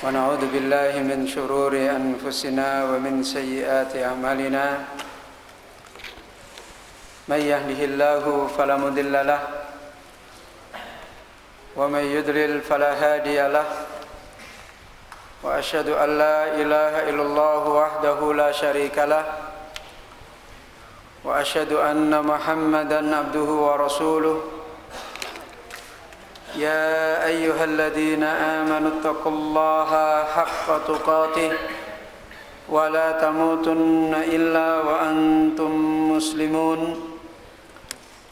ونعوذ بالله من شرور أنفسنا ومن سيئات أعمالنا من يهده الله فلا مضل له ومن يضلل فلا هادي له وأشهد أن لا إله إلا الله وحده لا شريك له وأشهد أن محمدا عبده ورسوله يا أيها الذين آمنوا اتقوا الله حق تقاته ولا تموتن إلا وأنتم مسلمون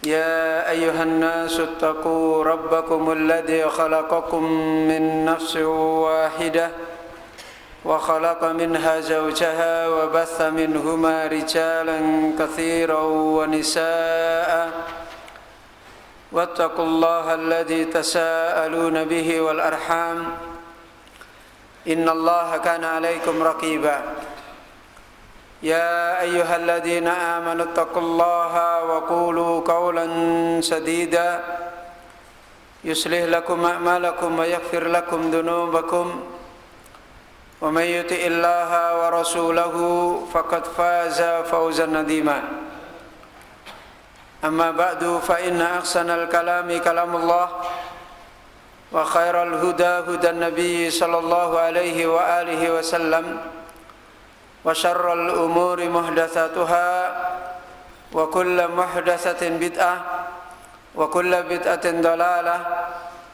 يا أيها الناس اتقوا ربكم الذي خلقكم من نفس واحدة وخلق منها زوجها وبث منهما رجالا كثيرا ونساء واتقوا الله الذي تساءلون به والأرحام إن الله كان عليكم رقيبا يا أيها الذين آمنوا اتقوا الله وقولوا قولا سديدا يصلح لكم أعمالكم ويغفر لكم ذنوبكم ومن يطع الله ورسوله فقد فاز فوزا عظيما أما بعد فإن أحسن الكلام كلام الله وخير الهدى هدى النبي صلى الله عليه وآله وسلم وشر الأمور محدثاتها وكل محدثة بدعة وكل بدعة ضلالة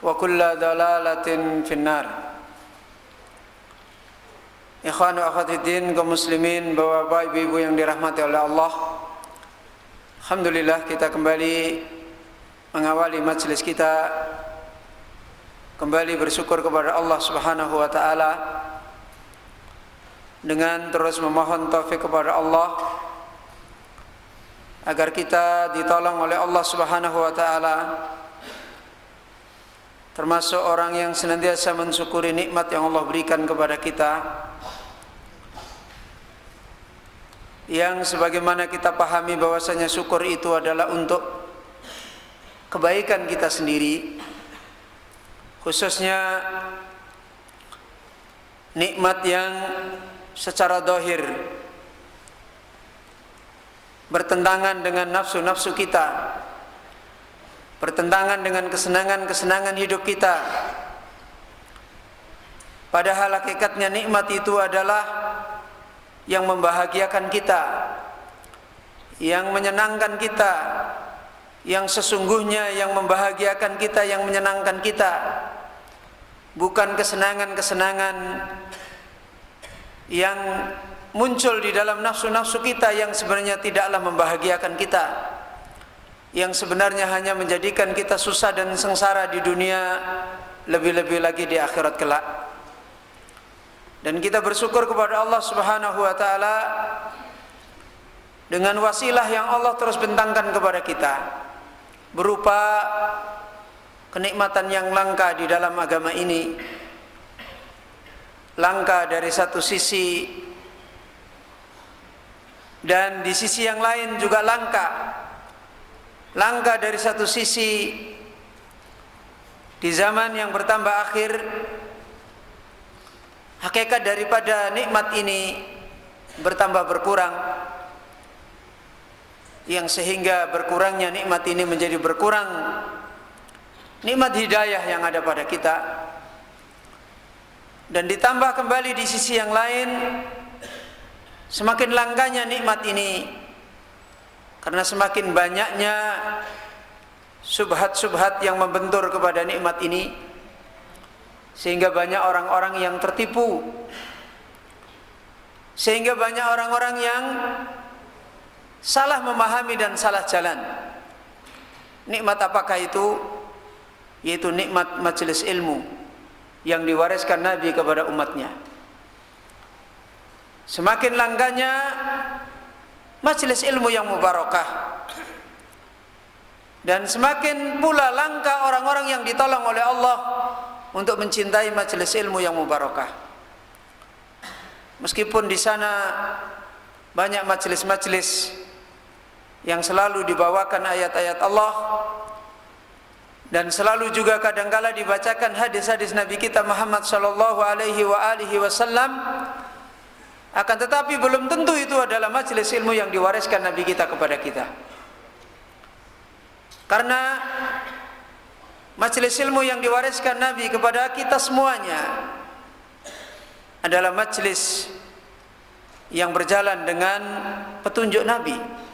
وكل ضلالة في النار. Ikhwan wa akhwatiddin kaum muslimin, bapak ibu yang dirahmati oleh Allah, alhamdulillah kita kembali mengawali majelis kita, kembali bersyukur kepada Allah Subhanahu wa taala dengan terus memohon taufik kepada Allah agar kita ditolong oleh Allah Subhanahu wa taala termasuk orang yang senantiasa mensyukuri nikmat yang Allah berikan kepada kita, yang sebagaimana kita pahami bahwasanya syukur itu adalah untuk kebaikan kita sendiri, khususnya nikmat yang secara zahir bertentangan dengan nafsu-nafsu kita, bertentangan dengan kesenangan-kesenangan hidup kita. Padahal hakikatnya nikmat itu adalah yang membahagiakan kita, yang menyenangkan kita, yang sesungguhnya yang membahagiakan kita, yang menyenangkan kita, bukan kesenangan-kesenangan yang muncul di dalam nafsu-nafsu kita yang sebenarnya tidaklah membahagiakan kita, yang sebenarnya hanya menjadikan kita susah dan sengsara di dunia, lebih-lebih lagi di akhirat kelak. Dan kita bersyukur kepada Allah Subhanahu wa taala dengan wasilah yang Allah terus bentangkan kepada kita berupa kenikmatan yang langka di dalam agama ini. Langka dari satu sisi, dan di sisi yang lain juga langka. Langka dari satu sisi di zaman yang bertambah akhir, hakikat daripada nikmat ini bertambah berkurang, yang sehingga berkurangnya nikmat ini menjadi berkurang nikmat hidayah yang ada pada kita. Dan ditambah kembali di sisi yang lain, semakin langkanya nikmat ini karena semakin banyaknya subhat-subhat yang membentur kepada nikmat ini, sehingga banyak orang-orang yang tertipu, sehingga banyak orang-orang yang salah memahami dan salah jalan. Nikmat apakah itu? Yaitu nikmat majelis ilmu yang diwariskan Nabi kepada umatnya. Semakin langkanya majelis ilmu yang mubarakah, dan semakin pula langka orang-orang yang ditolong oleh Allah untuk mencintai majelis ilmu yang mubarakah. Meskipun di sana banyak majelis-majelis yang selalu dibawakan ayat-ayat Allah dan selalu juga kadangkala dibacakan hadis-hadis Nabi kita Muhammad sallallahu alaihi wasallam, akan tetapi belum tentu itu adalah majelis ilmu yang diwariskan Nabi kita kepada kita. Karena majelis ilmu yang diwariskan Nabi kepada kita semuanya adalah majelis yang berjalan dengan petunjuk Nabi.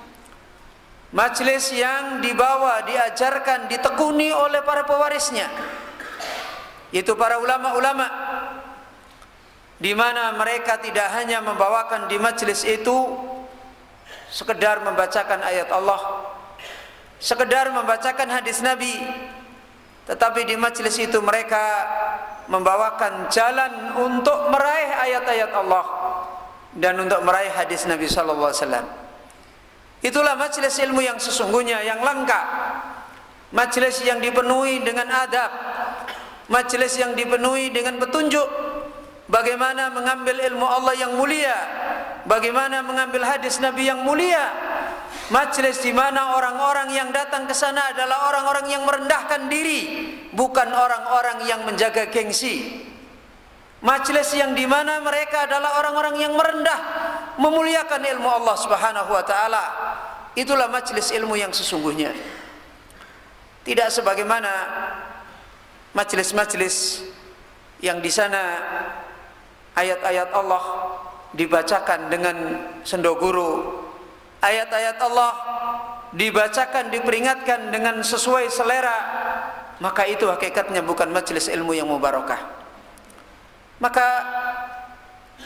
Majelis yang dibawa, diajarkan, ditekuni oleh para pewarisnya, yaitu para ulama-ulama, di mana mereka tidak hanya membawakan di majelis itu sekedar membacakan ayat Allah, sekedar membacakan hadis Nabi, tetapi di majelis itu mereka membawakan jalan untuk meraih ayat-ayat Allah dan untuk meraih hadis Nabi sallallahu alaihi wasallam. Itulah majelis ilmu yang sesungguhnya, yang lengkap, majelis yang dipenuhi dengan adab, majelis yang dipenuhi dengan petunjuk bagaimana mengambil ilmu Allah yang mulia, bagaimana mengambil hadis Nabi yang mulia. Majelis di mana orang-orang yang datang ke sana adalah orang-orang yang merendahkan diri, bukan orang-orang yang menjaga gengsi. Majelis yang di mana mereka adalah orang-orang yang merendah, memuliakan ilmu Allah Subhanahu wa taala. Itulah majelis ilmu yang sesungguhnya. Tidak sebagaimana majelis-majelis yang di sana ayat-ayat Allah dibacakan dengan sendoguru, ayat-ayat Allah dibacakan, diperingatkan dengan sesuai selera, maka itu hakikatnya bukan majelis ilmu yang mubarakah. Maka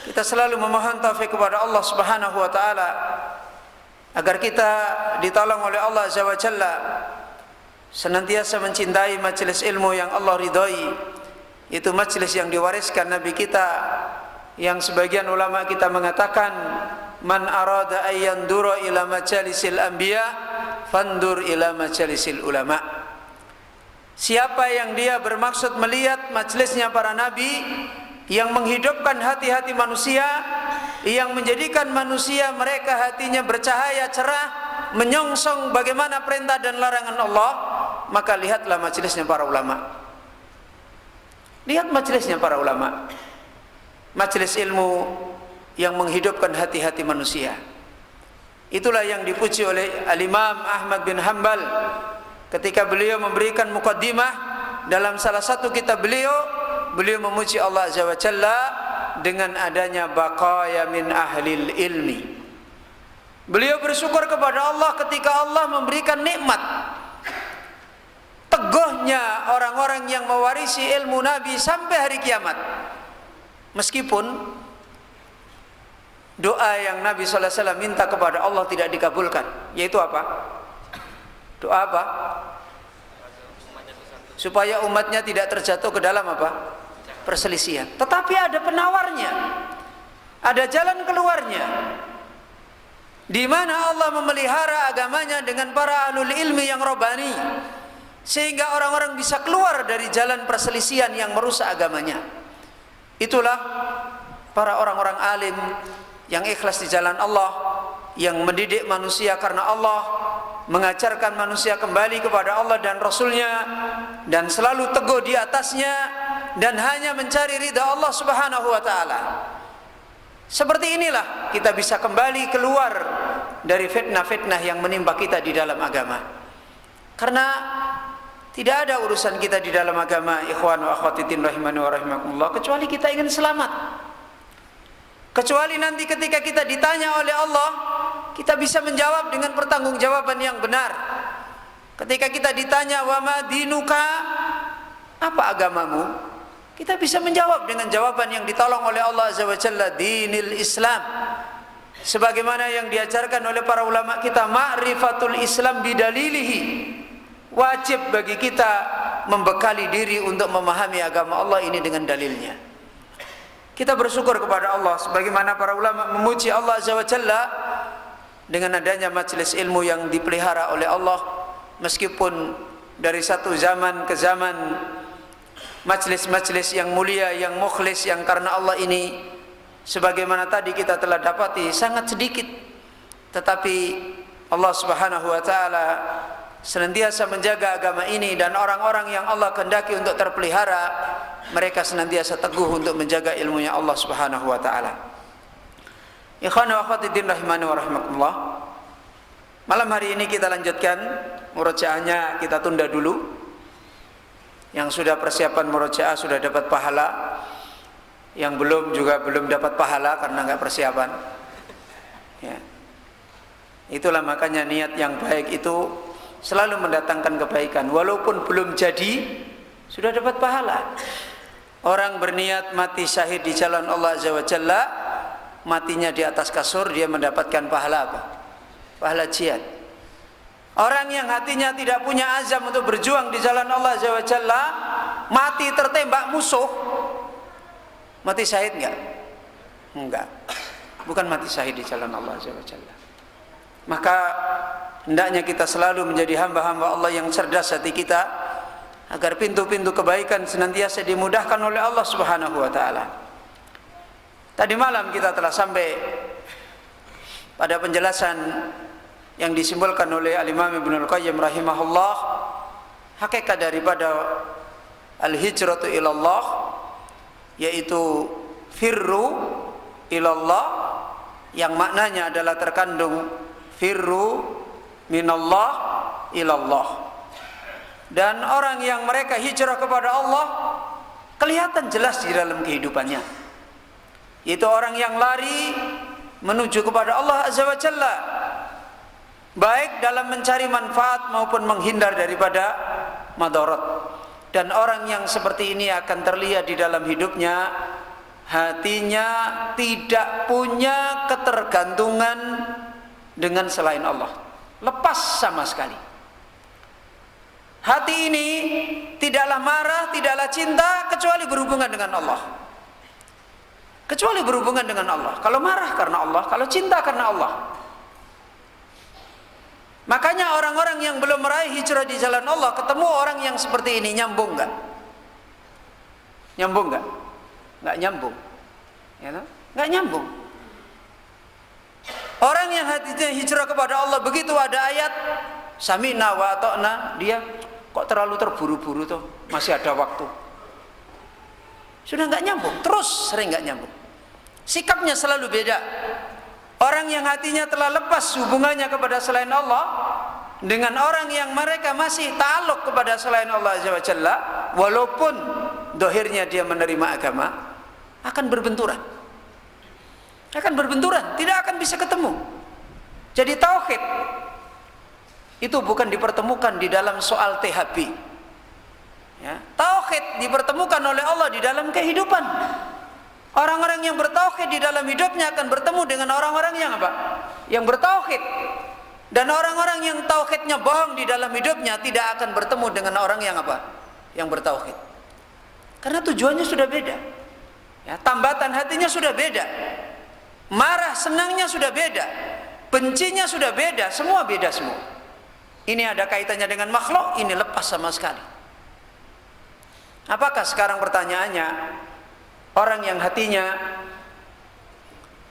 kita selalu memohon taufik kepada Allah Subhanahu wa taala agar kita ditolong oleh Allah Azza wa Jalla senantiasa mencintai majelis ilmu yang Allah ridhai, itu majelis yang diwariskan Nabi kita, yang sebagian ulama kita mengatakan, man arada ayyandura ila majalisil anbiya fandur ila majalisil ulama. Siapa yang dia bermaksud melihat majelisnya para nabi yang menghidupkan hati-hati manusia, yang menjadikan manusia mereka hatinya bercahaya cerah, menyongsong bagaimana perintah dan larangan Allah, maka lihatlah majelisnya para ulama. Lihat majelisnya para ulama, majelis ilmu yang menghidupkan hati-hati manusia. Itulah yang dipuji oleh Al-Imam Ahmad bin Hanbal ketika beliau memberikan muqaddimah dalam salah satu kitab beliau. Beliau memuji Allah Azza wa Jalla dengan adanya baqaya min ahlil ilmi. Beliau bersyukur kepada Allah ketika Allah memberikan nikmat. Teguhnya orang-orang yang mewarisi ilmu Nabi sampai hari kiamat. Meskipun doa yang Nabi sallallahu alaihi wasallam minta kepada Allah tidak dikabulkan, yaitu apa? Doa apa? Supaya umatnya tidak terjatuh ke dalam apa? Perselisihan. Tetapi ada penawarnya, ada jalan keluarnya, di mana Allah memelihara agamanya dengan para ahlul ilmi yang robani, sehingga orang-orang bisa keluar dari jalan perselisihan yang merusak agamanya. Itulah para orang-orang alim yang ikhlas di jalan Allah, yang mendidik manusia karena Allah, mengajarkan manusia kembali kepada Allah dan Rasulnya, dan selalu teguh di atasnya, dan hanya mencari ridha Allah Subhanahu wa ta'ala. Seperti inilah kita bisa kembali keluar dari fitnah-fitnah yang menimpa kita di dalam agama. Karena tidak ada urusan kita di dalam agama, ikhwan wa akhwatitin rahimani wa rahimakumullah, kecuali kita ingin selamat. Kecuali nanti ketika kita ditanya oleh Allah, kita bisa menjawab dengan pertanggungjawaban yang benar. Ketika kita ditanya, wa ma dinuka, apa agamamu? Kita bisa menjawab dengan jawaban yang ditolong oleh Allah Azza wa Jalla, dinil Islam. Sebagaimana yang diajarkan oleh para ulama kita, ma'rifatul Islam bidalilihi. Wajib bagi kita membekali diri untuk memahami agama Allah ini dengan dalilnya. Kita bersyukur kepada Allah sebagaimana para ulama memuji Allah Azza wa Jalla dengan adanya majelis ilmu yang dipelihara oleh Allah, meskipun dari satu zaman ke zaman majelis-majelis yang mulia, yang mukhlis, yang karena Allah ini sebagaimana tadi kita telah dapati sangat sedikit, tetapi Allah Subhanahu wa taala senantiasa menjaga agama ini, dan orang-orang yang Allah kehendaki untuk terpelihara, mereka senantiasa teguh untuk menjaga ilmunya Allah Subhanahu wa taala. Ikhwan wa akhwati din rahimani wa rahmatullah. Malam hari ini kita lanjutkan murojaahnya, kita tunda dulu. Yang sudah persiapan murojaah sudah dapat pahala, yang belum juga belum dapat pahala karena enggak persiapan. Ya. Itulah makanya niat yang baik itu selalu mendatangkan kebaikan. Walaupun belum jadi, sudah dapat pahala. Orang berniat mati syahid di jalan Allah Azza wa Jalla, matinya di atas kasur, dia mendapatkan pahala apa? Pahala jihad. Orang yang hatinya tidak punya azam untuk berjuang di jalan Allah Azza wa Jalla, mati tertembak musuh, mati syahid enggak? Enggak. Bukan mati syahid di jalan Allah Azza wa Jalla. Maka hendaknya kita selalu menjadi hamba-hamba Allah yang cerdas hati kita, agar pintu-pintu kebaikan senantiasa dimudahkan oleh Allah Subhanahu wa taala. Tadi malam kita telah sampai pada penjelasan yang disimbolkan oleh Al-Imam Ibnu Al-Qayyim rahimahullah, hakikat daripada al-hijratu ilallah, yaitu firru ilallah, yang maknanya adalah terkandung firru minallah ilallah. Dan orang yang mereka hijrah kepada Allah kelihatan jelas di dalam kehidupannya, yaitu orang yang lari menuju kepada Allah Azza wa Jalla, baik dalam mencari manfaat maupun menghindar daripada madarat. Dan orang yang seperti ini akan terlihat di dalam hidupnya, hatinya tidak punya ketergantungan dengan selain Allah, lepas sama sekali. Hati ini tidaklah marah, tidaklah cinta, kecuali berhubungan dengan Allah. Kecuali berhubungan dengan Allah. Kalau marah karena Allah, kalau cinta karena Allah. Makanya orang-orang yang belum meraih hijrah di jalan Allah, ketemu orang yang seperti ini, nyambung enggak? Nyambung enggak? Enggak nyambung. Ya, enggak nyambung. Orang yang hatinya hijrah kepada Allah, begitu ada ayat sami'na wa ata'na, dia kok terlalu terburu-buru tuh, masih ada waktu. Sudah enggak nyambung, terus sering enggak nyambung. Sikapnya selalu beda. Orang yang hatinya telah lepas hubungannya kepada selain Allah dengan orang yang mereka masih ta'alluq kepada selain Allah Azza wa Jalla, walaupun dohirnya dia menerima agama, akan berbenturan. Akan berbenturan, tidak akan bisa ketemu. Jadi tauhid itu bukan dipertemukan di dalam soal THB. Ya, tauhid dipertemukan oleh Allah di dalam kehidupan. Orang-orang yang bertauhid di dalam hidupnya akan bertemu dengan orang-orang yang apa? Yang bertauhid. Dan orang-orang yang tauhidnya bohong di dalam hidupnya tidak akan bertemu dengan orang yang apa? Yang bertauhid. Karena tujuannya sudah beda. Ya, tambatan hatinya sudah beda. Marah senangnya sudah beda. Bencinya sudah beda, semua beda semua. Ini ada kaitannya dengan makhluk, ini lepas sama sekali. Apakah sekarang pertanyaannya, orang yang hatinya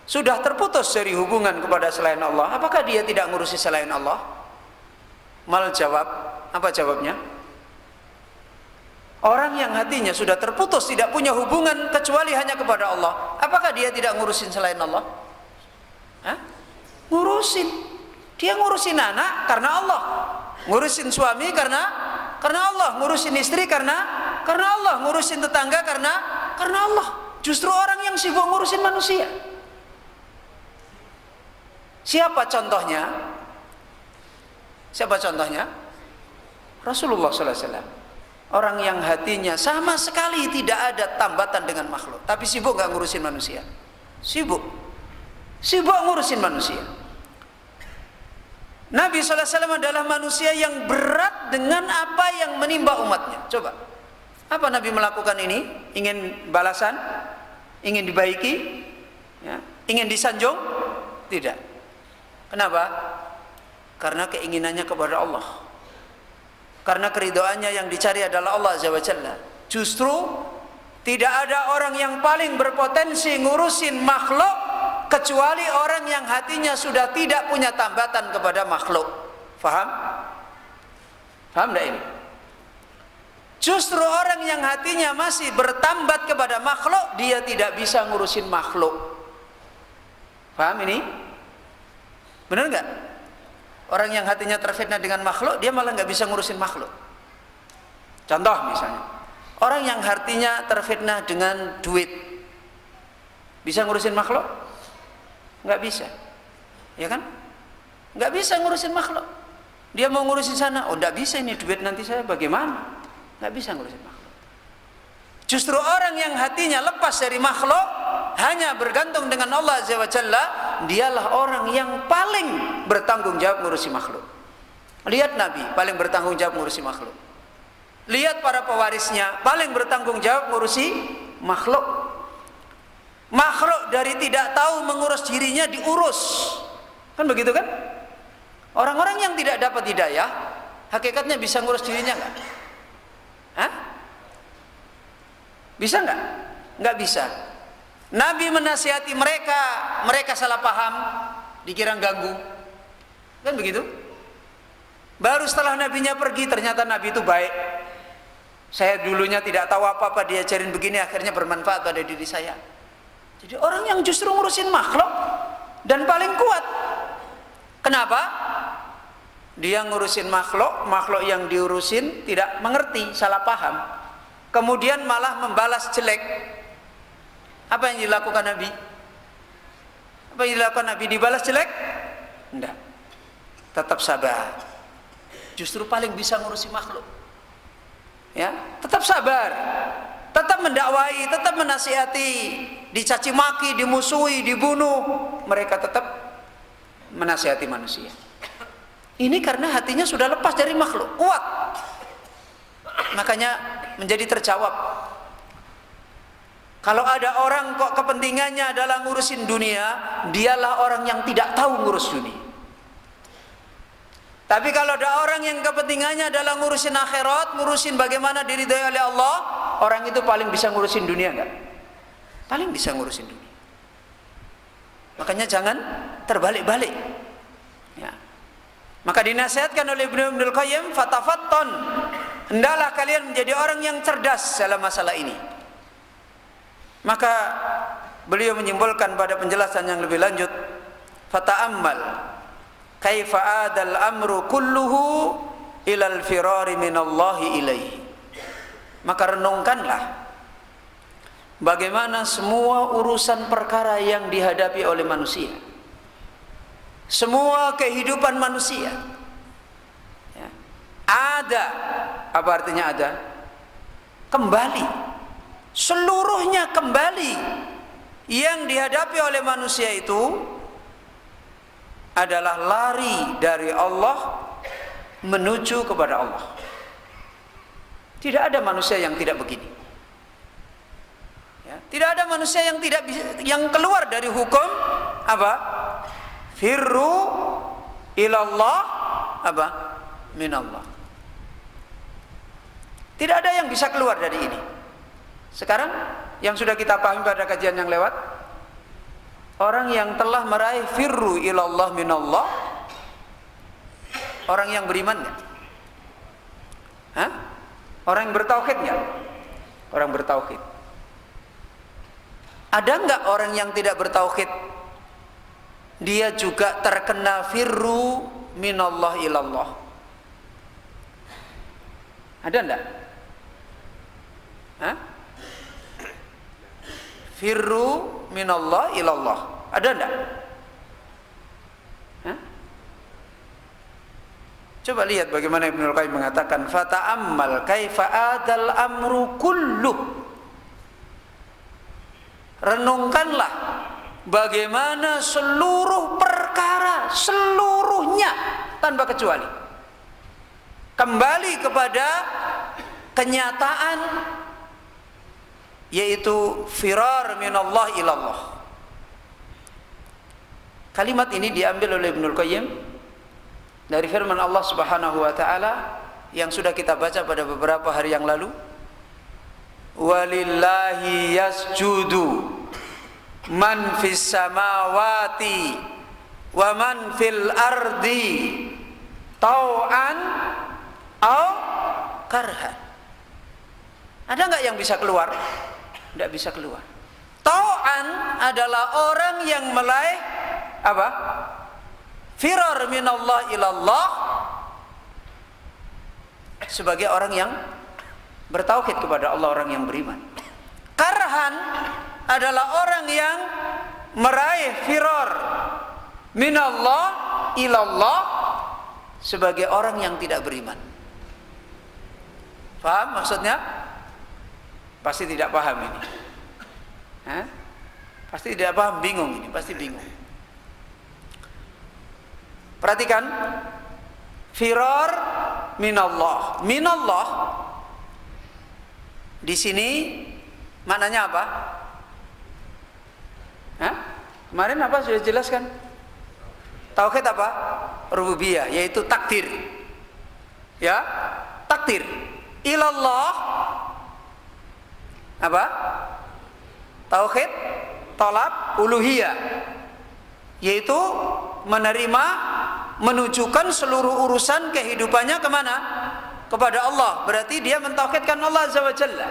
sudah terputus dari hubungan kepada selain Allah, apakah dia tidak ngurusi selain Allah? Mal jawab, apa jawabnya? Orang yang hatinya sudah terputus, tidak punya hubungan kecuali hanya kepada Allah, apakah dia tidak ngurusin selain Allah? Hah? Ngurusin. Dia ngurusin anak karena Allah, ngurusin suami karena Allah, ngurusin istri karena Allah, ngurusin tetangga karena Allah. Justru orang yang sibuk ngurusin manusia. Siapa contohnya? Siapa contohnya? Rasulullah sallallahu alaihi wasallam. Orang yang hatinya sama sekali tidak ada tambatan dengan makhluk, tapi sibuk nggak ngurusin manusia. Sibuk ngurusin manusia. Nabi sallallahu alaihi wasallam adalah manusia yang berat dengan apa yang menimpa umatnya. Coba, apa Nabi melakukan ini? Ingin balasan? Ingin dibaiki? Ya. Ingin disanjung? Tidak. Kenapa? Karena keinginannya kepada Allah. Karena keridhaannya yang dicari adalah Allah Azza wa Jalla. Justru tidak ada orang yang paling berpotensi ngurusin makhluk kecuali orang yang hatinya sudah tidak punya tambatan kepada makhluk. Faham? Paham enggak ini? Justru orang yang hatinya masih bertambat kepada makhluk, dia tidak bisa ngurusin makhluk. Paham ini? Benar nggak? Orang yang hatinya terfitnah dengan makhluk, dia malah nggak bisa ngurusin makhluk. Contoh misalnya, orang yang hatinya terfitnah dengan duit, bisa ngurusin makhluk? Nggak bisa, ya kan? Nggak bisa ngurusin makhluk. Dia mau ngurusin sana, oh nggak bisa ini duit nanti saya bagaimana? Nggak bisa ngurusin makhluk. Justru orang yang hatinya lepas dari makhluk, hanya bergantung dengan Allah Azza wa Jalla, dialah orang yang paling bertanggung jawab ngurusi makhluk. Lihat Nabi paling bertanggung jawab ngurusi makhluk. Lihat para pewarisnya paling bertanggung jawab ngurusi makhluk. Makhluk dari tidak tahu mengurus dirinya diurus. Kan begitu kan? Orang-orang yang tidak dapat hidayah, hakikatnya bisa ngurus dirinya nggak? Hah? Bisa nggak? Nggak bisa. Nabi menasihati mereka, mereka salah paham, dikira ganggu. Kan begitu? Baru setelah Nabinya pergi, ternyata Nabi itu baik. Saya dulunya tidak tahu apa-apa, diajarin begini, akhirnya bermanfaat pada diri saya. Jadi orang yang justru ngurusin makhluk dan paling kuat. Kenapa? Dia ngurusin makhluk, makhluk yang diurusin tidak mengerti, salah paham. Kemudian malah membalas jelek. Apa yang dilakukan Nabi? Apa yang dilakukan Nabi? Dibalas jelek? Enggak. Tetap sabar. Justru paling bisa ngurusi makhluk. Ya, tetap sabar. Tetap mendakwai, tetap menasihati, dicaci maki, dimusuhi, dibunuh, mereka tetap menasihati manusia. Ini karena hatinya sudah lepas dari makhluk, kuat. Makanya menjadi terjawab. Kalau ada orang kok kepentingannya adalah ngurusin dunia, dialah orang yang tidak tahu ngurus dunia. Tapi kalau ada orang yang kepentingannya adalah ngurusin akhirat, ngurusin bagaimana diridhai oleh Allah, orang itu paling bisa ngurusin dunia enggak? Paling bisa ngurusin dunia. Makanya jangan terbalik-balik. Ya. Maka dinasihatkan oleh Ibnu Qayyim, fatafatton, hendaklah kalian menjadi orang yang cerdas dalam masalah ini. Maka beliau menyimpulkan pada penjelasan yang lebih lanjut, fata'ammal kaifa adal amru kulluhu ilal firari minallahi ilaihi. Maka renungkanlah bagaimana semua urusan perkara yang dihadapi oleh manusia, semua kehidupan manusia, ya. Ada, apa artinya ada? Kembali, seluruhnya kembali. Yang dihadapi oleh manusia itu adalah lari dari Allah menuju kepada Allah. Tidak ada manusia yang tidak begini. Ya, tidak ada manusia yang tidak bisa, yang keluar dari hukum apa? Firru ilallah apa? Minallah. Tidak ada yang bisa keluar dari ini. Sekarang yang sudah kita pahami pada kajian yang lewat, orang yang telah meraih firru ilallah minallah, orang yang beriman enggak? Hah? Orang yang bertauhid enggak? Orang bertauhid. Ada enggak orang yang tidak bertauhid? Dia juga terkena firru minallah ilallah. Ada enggak? Hah? Firru minallah ilallah. Ada enggak? Hah? Coba lihat bagaimana Ibnu Qayyim mengatakan, fata'ammal kaifa adal amru kulluh. Renungkanlah bagaimana seluruh perkara, seluruhnya tanpa kecuali kembali kepada kenyataan, yaitu firar minallah ilallah. Kalimat ini diambil oleh Ibnu Qayyim dari firman Allah Subhanahu wa taala yang sudah kita baca pada beberapa hari yang lalu, walillahi yasjudu man fis samawati wa man fil ardi tau'an au karhan. Ada enggak yang bisa keluar? Tidak bisa keluar. Tau'an adalah orang yang meraih apa? Firar minallah ilallah, sebagai orang yang bertauhid kepada Allah, orang yang beriman. Karhan adalah orang yang meraih firar minallah ilallah, sebagai orang yang tidak beriman. Paham maksudnya? Pasti tidak paham ini. Pasti tidak paham, bingung ini, pasti bingung. Perhatikan, firar minallah. Minallah di sini maknanya apa? Kemarin apa sudah jelaskan? Tauhid apa? Rububiyah, yaitu takdir. Ya, takdir. Ilallah apa? Tauhid talab uluhiyah, yaitu menerima, menunjukkan seluruh urusan kehidupannya kemana? Kepada Allah. Berarti dia mentauhidkan Allah Azza wa Jalla.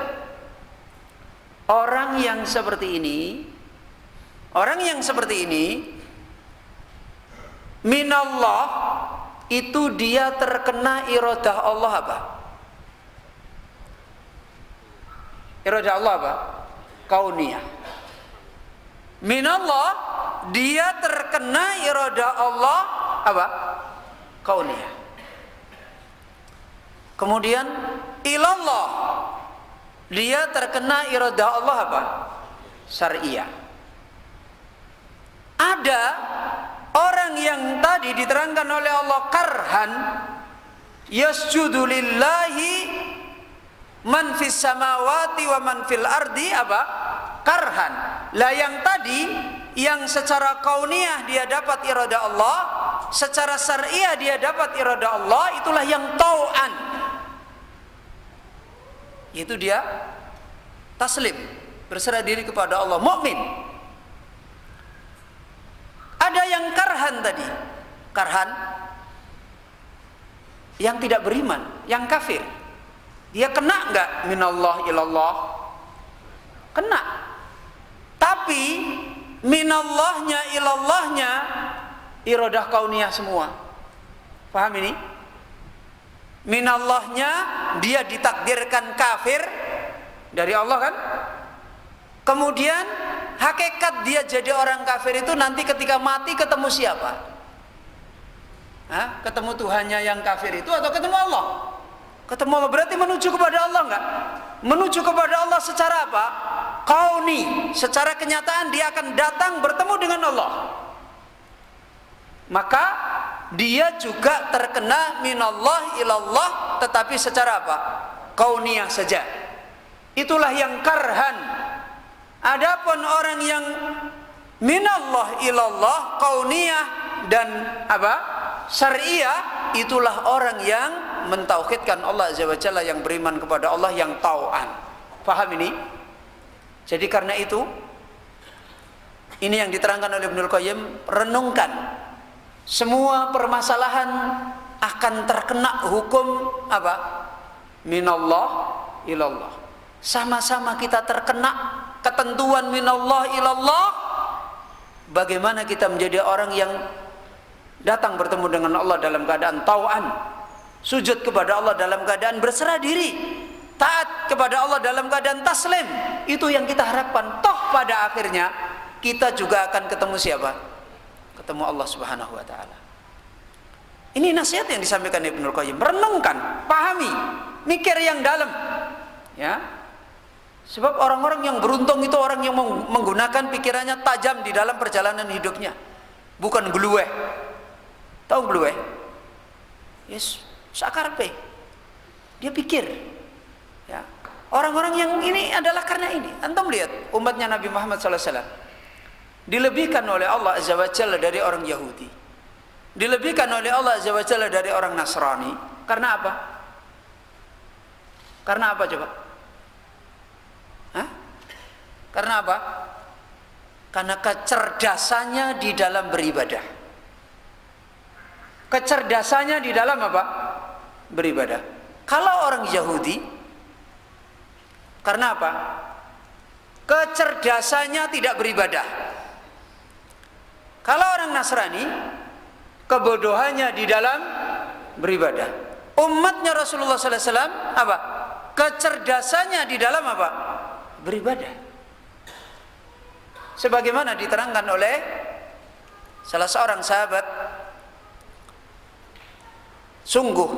Orang yang seperti ini minallah, itu dia terkena iradah Allah apa? Iradah Allah apa? Kauniyah. Minallah, dia terkena iradah Allah apa? Kauniyah. Kemudian ilallah, dia terkena iradah Allah apa? Syariah. Ada orang yang tadi diterangkan oleh Allah karhan, yasjudu lillahi man fis samawati wa man fil ardi apa? Karhan. Lah yang tadi, yang secara kauniyah dia dapat iradah Allah, secara syariah dia dapat iradah Allah, itulah yang tau'an, yaitu dia taslim, berserah diri kepada Allah, mukmin. Ada yang karhan tadi, karhan yang tidak beriman, yang kafir. Dia kena enggak minallah ilallah? Kena. Tapi minallahnya ilallahnya iradah kauniyah semua. Paham ini? Minallahnya dia ditakdirkan kafir dari Allah kan? Kemudian hakikat dia jadi orang kafir itu nanti ketika mati ketemu siapa? Ketemu Tuhannya yang kafir itu atau ketemu Allah? Ketemu Allah, berarti menuju kepada Allah enggak? Menuju kepada Allah secara apa? Kauni, secara kenyataan dia akan datang bertemu dengan Allah. Maka dia juga terkena minallah ilallah, tetapi secara apa? Kauniyah saja. Itulah yang karhan. Adapun orang yang minallah ilallah kauniyah dan apa? Syariah, itulah orang yang mentauhidkan Allah Azza wa Jalla, yang beriman kepada Allah, yang tau'an. Faham ini? Jadi karena itu, ini yang diterangkan oleh Ibnul Qayyim, renungkan. Semua permasalahan akan terkena hukum apa? Minallah ilallah. Sama-sama kita terkena ketentuan minallah ilallah. Bagaimana kita menjadi orang yang datang bertemu dengan Allah dalam keadaan tau'an, sujud kepada Allah dalam keadaan berserah diri, taat kepada Allah dalam keadaan taslim. Itu yang kita harapkan. Toh pada akhirnya kita juga akan ketemu siapa? Ketemu Allah Subhanahu wa taala. Ini nasihat yang disampaikan Ibnul Qayyim. Renungkan, pahami, mikir yang dalam. Ya. Sebab orang-orang yang beruntung itu orang yang menggunakan pikirannya tajam di dalam perjalanan hidupnya. Bukan gluweh. Tahu gluweh? Yes, sakarpe. Dia pikir. Ya. Orang-orang yang ini adalah karena ini. Antum lihat umatnya Nabi Muhammad SAW dilebihkan oleh Allah Azza wa Jalla dari orang Yahudi, dilebihkan oleh Allah Azza wa Jalla dari orang Nasrani. Karena apa? Karena apa coba? Karena apa? Karena kecerdasannya di dalam beribadah. Kecerdasannya di dalam apa? Beribadah. Kalau orang Yahudi, karena apa? Kecerdasannya tidak beribadah. Kalau orang Nasrani, kebodohannya di dalam beribadah. Umatnya Rasulullah sallallahu alaihi wasallam apa? Kecerdasannya di dalam apa? Beribadah. Sebagaimana diterangkan oleh salah seorang sahabat, sungguh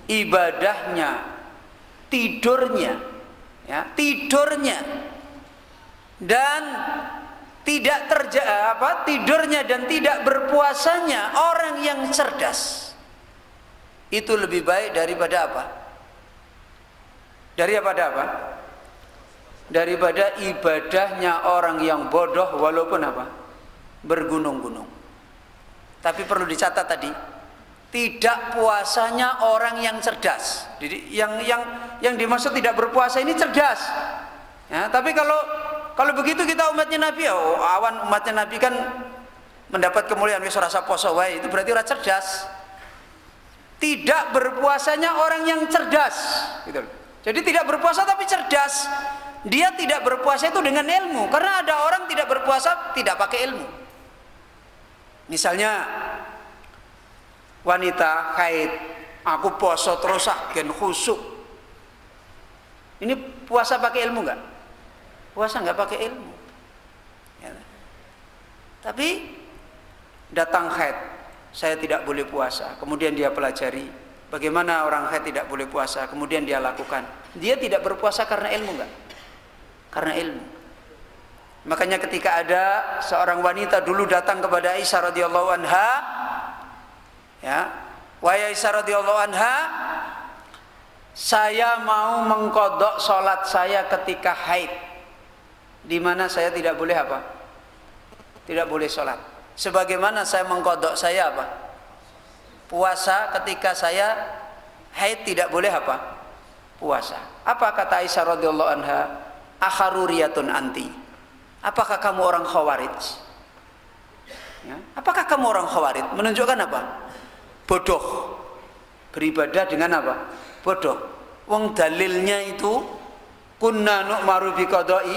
ibadahnya, tidurnya, ya, tidurnya dan tidak tidurnya dan tidak berpuasanya orang yang cerdas itu lebih baik daripada apa? Daripada apa? Daripada ibadahnya orang yang bodoh walaupun apa? Bergunung-gunung. Tapi perlu dicatat tadi, tidak puasanya orang yang cerdas. Jadi yang dimaksud tidak berpuasa ini cerdas. Ya, tapi kalau begitu kita umatnya Nabi, awan umatnya Nabi kan mendapat kemuliaan wis rasa poso wae, itu berarti orang cerdas. Tidak berpuasanya orang yang cerdas, gitu. Jadi tidak berpuasa tapi cerdas. Dia tidak berpuasa itu dengan ilmu, karena ada orang tidak berpuasa tidak pakai ilmu. Misalnya wanita haid, aku poso terus gen khusuk. Ini puasa pakai ilmu enggak? Puasa enggak pakai ilmu. Ya. Tapi datang haid, saya tidak boleh puasa. Kemudian dia pelajari bagaimana orang haid tidak boleh puasa, kemudian dia lakukan. Dia tidak berpuasa karena ilmu enggak? Karena ilmu. Makanya ketika ada seorang wanita dulu datang kepada Aisyah radhiyallahu anha, ya, wahai Aisyah radhiyallahu anha, saya mau mengqadha salat saya ketika haid, di mana saya tidak boleh apa? Tidak boleh salat. Sebagaimana saya mengqadha saya apa? Puasa ketika saya haid tidak boleh apa? Puasa. Apa kata Aisyah radhiyallahu anha? Akharuriyatun anti. Apakah kamu orang khawarij? Ya. Apakah kamu orang khawarij? Menunjukkan apa? Bodoh. Beribadah dengan apa? Bodoh. Wong dalilnya itu kunna nu'maru biqada'i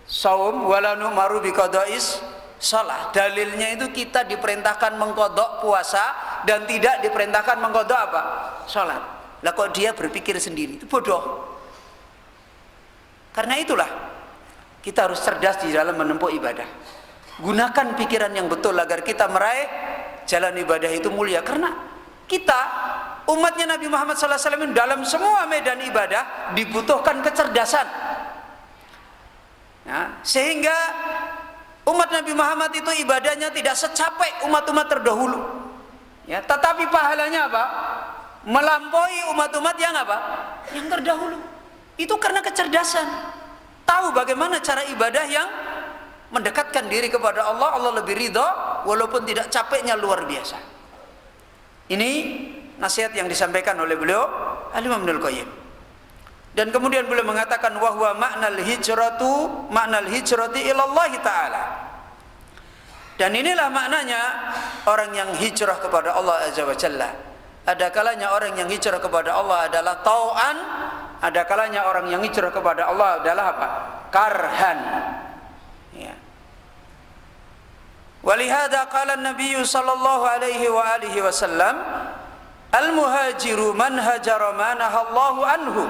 saum wala nu'maru biqada'is shalah. Dalilnya itu kita diperintahkan mengqadha puasa dan tidak diperintahkan mengqadha apa? Salat. Lah kok dia berpikir sendiri? Itu bodoh. Karena itulah kita harus cerdas di dalam menempuh ibadah. Gunakan pikiran yang betul agar kita meraih jalan ibadah itu mulia. Karena kita umatnya Nabi Muhammad SAW dalam semua medan ibadah dibutuhkan kecerdasan. Ya, sehingga umat Nabi Muhammad itu ibadahnya tidak secapek umat-umat terdahulu. Ya, tetapi pahalanya apa? Melampaui umat-umat yang apa? Yang terdahulu. Itu karena kecerdasan. Tahu bagaimana cara ibadah yang mendekatkan diri kepada Allah, Allah lebih ridha walaupun tidak capeknya luar biasa. Ini nasihat yang disampaikan oleh beliau Al-Imam Ibnul Qayyim. Dan kemudian beliau mengatakan wahwa maknal hijrati ilallah ta'ala. Dan inilah maknanya orang yang hijrah kepada Allah Azza wa Jalla. Ada kalanya orang yang hijrah kepada Allah adalah tau'an, ada kalanya orang yang hijrah kepada Allah adalah apa? Karhan. Ya. Walihada qala an-nabiy sallallahu alaihi wa alihi wasallam, al-muhajiru man hajara ma nahallahu anhu.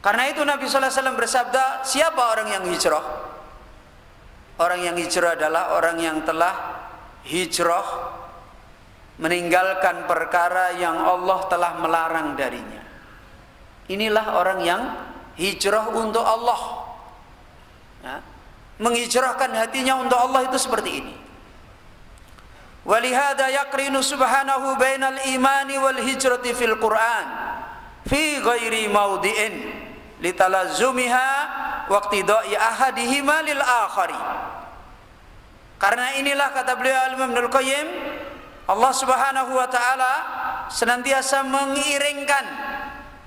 Karena itu Nabi sallallahu alaihi wasallam bersabda, siapa orang yang hijrah? Orang yang hijrah adalah orang yang telah hijrah meninggalkan perkara yang Allah telah melarang darinya. Inilah orang yang hijrah untuk Allah. Ya. Menghijrahkan hatinya untuk Allah itu seperti ini. Walihada yaqrinu subhanahu bainal imani wal hijrati fil Qur'an fi ghairi mawdi'in litalazzumiha waqtida'i ahadihima lil akhari. Karena inilah kata beliau Al-Imam Ibnul Qayyim, Allah Subhanahu wa taala senantiasa mengiringkan,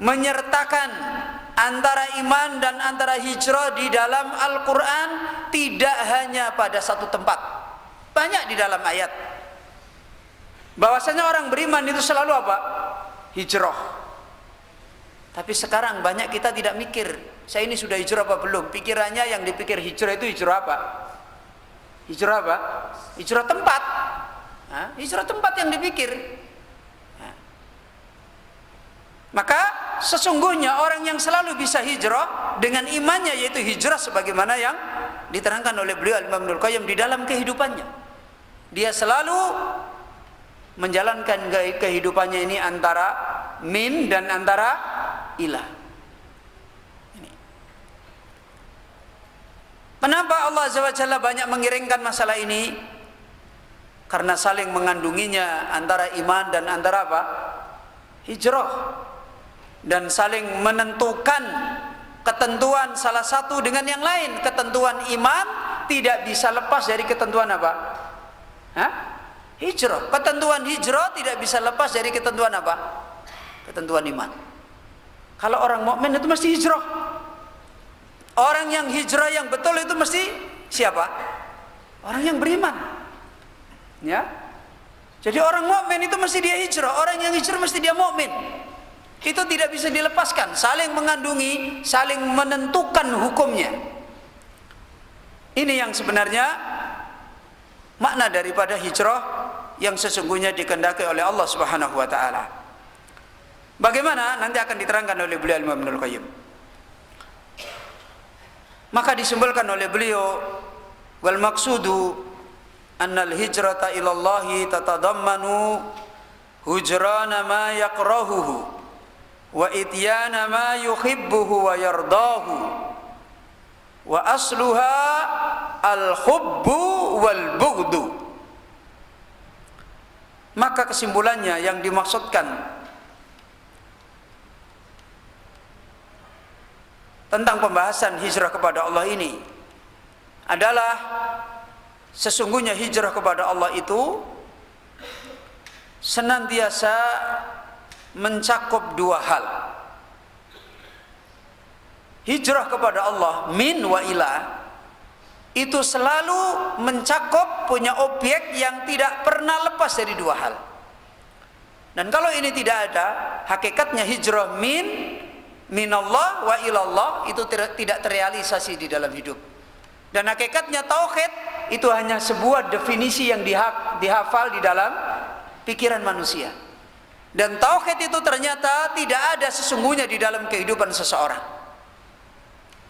menyertakan antara iman dan antara hijrah di dalam Al-Quran, tidak hanya pada satu tempat, banyak di dalam ayat. Bahwasanya orang beriman itu selalu apa? hijrah. Tapi sekarang banyak kita tidak mikir, saya ini sudah hijrah apa belum? Pikirannya yang dipikir hijrah itu hijrah apa? Hijrah apa? Hijrah tempat. Hijrah tempat yang dipikir. Maka sesungguhnya orang yang selalu bisa hijrah dengan imannya, yaitu hijrah sebagaimana yang diterangkan oleh beliau Imam Ibnul Qayyim di dalam kehidupannya. Dia selalu menjalankan kehidupannya ini antara min dan antara ilah. Ini. Kenapa Allah Azza wa Jalla banyak mengiringkan masalah ini? Karena saling mengandunginya antara iman dan antara apa? Hijrah. Dan saling menentukan ketentuan salah satu dengan yang lain. Ketentuan iman tidak bisa lepas dari ketentuan apa? Hijrah. Ketentuan hijrah tidak bisa lepas dari ketentuan apa? Ketentuan iman. Kalau orang mukmin itu mesti hijrah. Orang yang hijrah yang betul itu mesti siapa? Orang yang beriman. Ya. Jadi orang mukmin itu mesti dia hijrah. Orang yang hijrah mesti dia mukmin. Itu tidak bisa dilepaskan, saling mengandungi, saling menentukan hukumnya. Ini yang sebenarnya makna daripada hijrah yang sesungguhnya dikehendaki oleh Allah Subhanahu wa taala. Bagaimana? Nanti akan diterangkan oleh beliau Imam Ibnul Qayyim. Maka disimpulkan oleh beliau, wal maqsudu annal hijrata ila Allah tatadammanu hujrana ma yakrahuhu wa ityana ma yuhibbuhu wa yardahu wa asluha al-hubbu wal bughdu. Maka kesimpulannya yang dimaksudkan tentang pembahasan hijrah kepada Allah ini adalah sesungguhnya hijrah kepada Allah itu senantiasa mencakup dua hal. Hijrah kepada Allah min wa ila itu selalu mencakup punya objek yang tidak pernah lepas dari dua hal. Dan kalau ini tidak ada, hakikatnya hijrah minallah wa ilallah itu tidak terrealisasi di dalam hidup. Dan hakikatnya tauhid itu hanya sebuah definisi yang dihafal di dalam pikiran manusia. Dan tauhid itu ternyata tidak ada sesungguhnya di dalam kehidupan seseorang.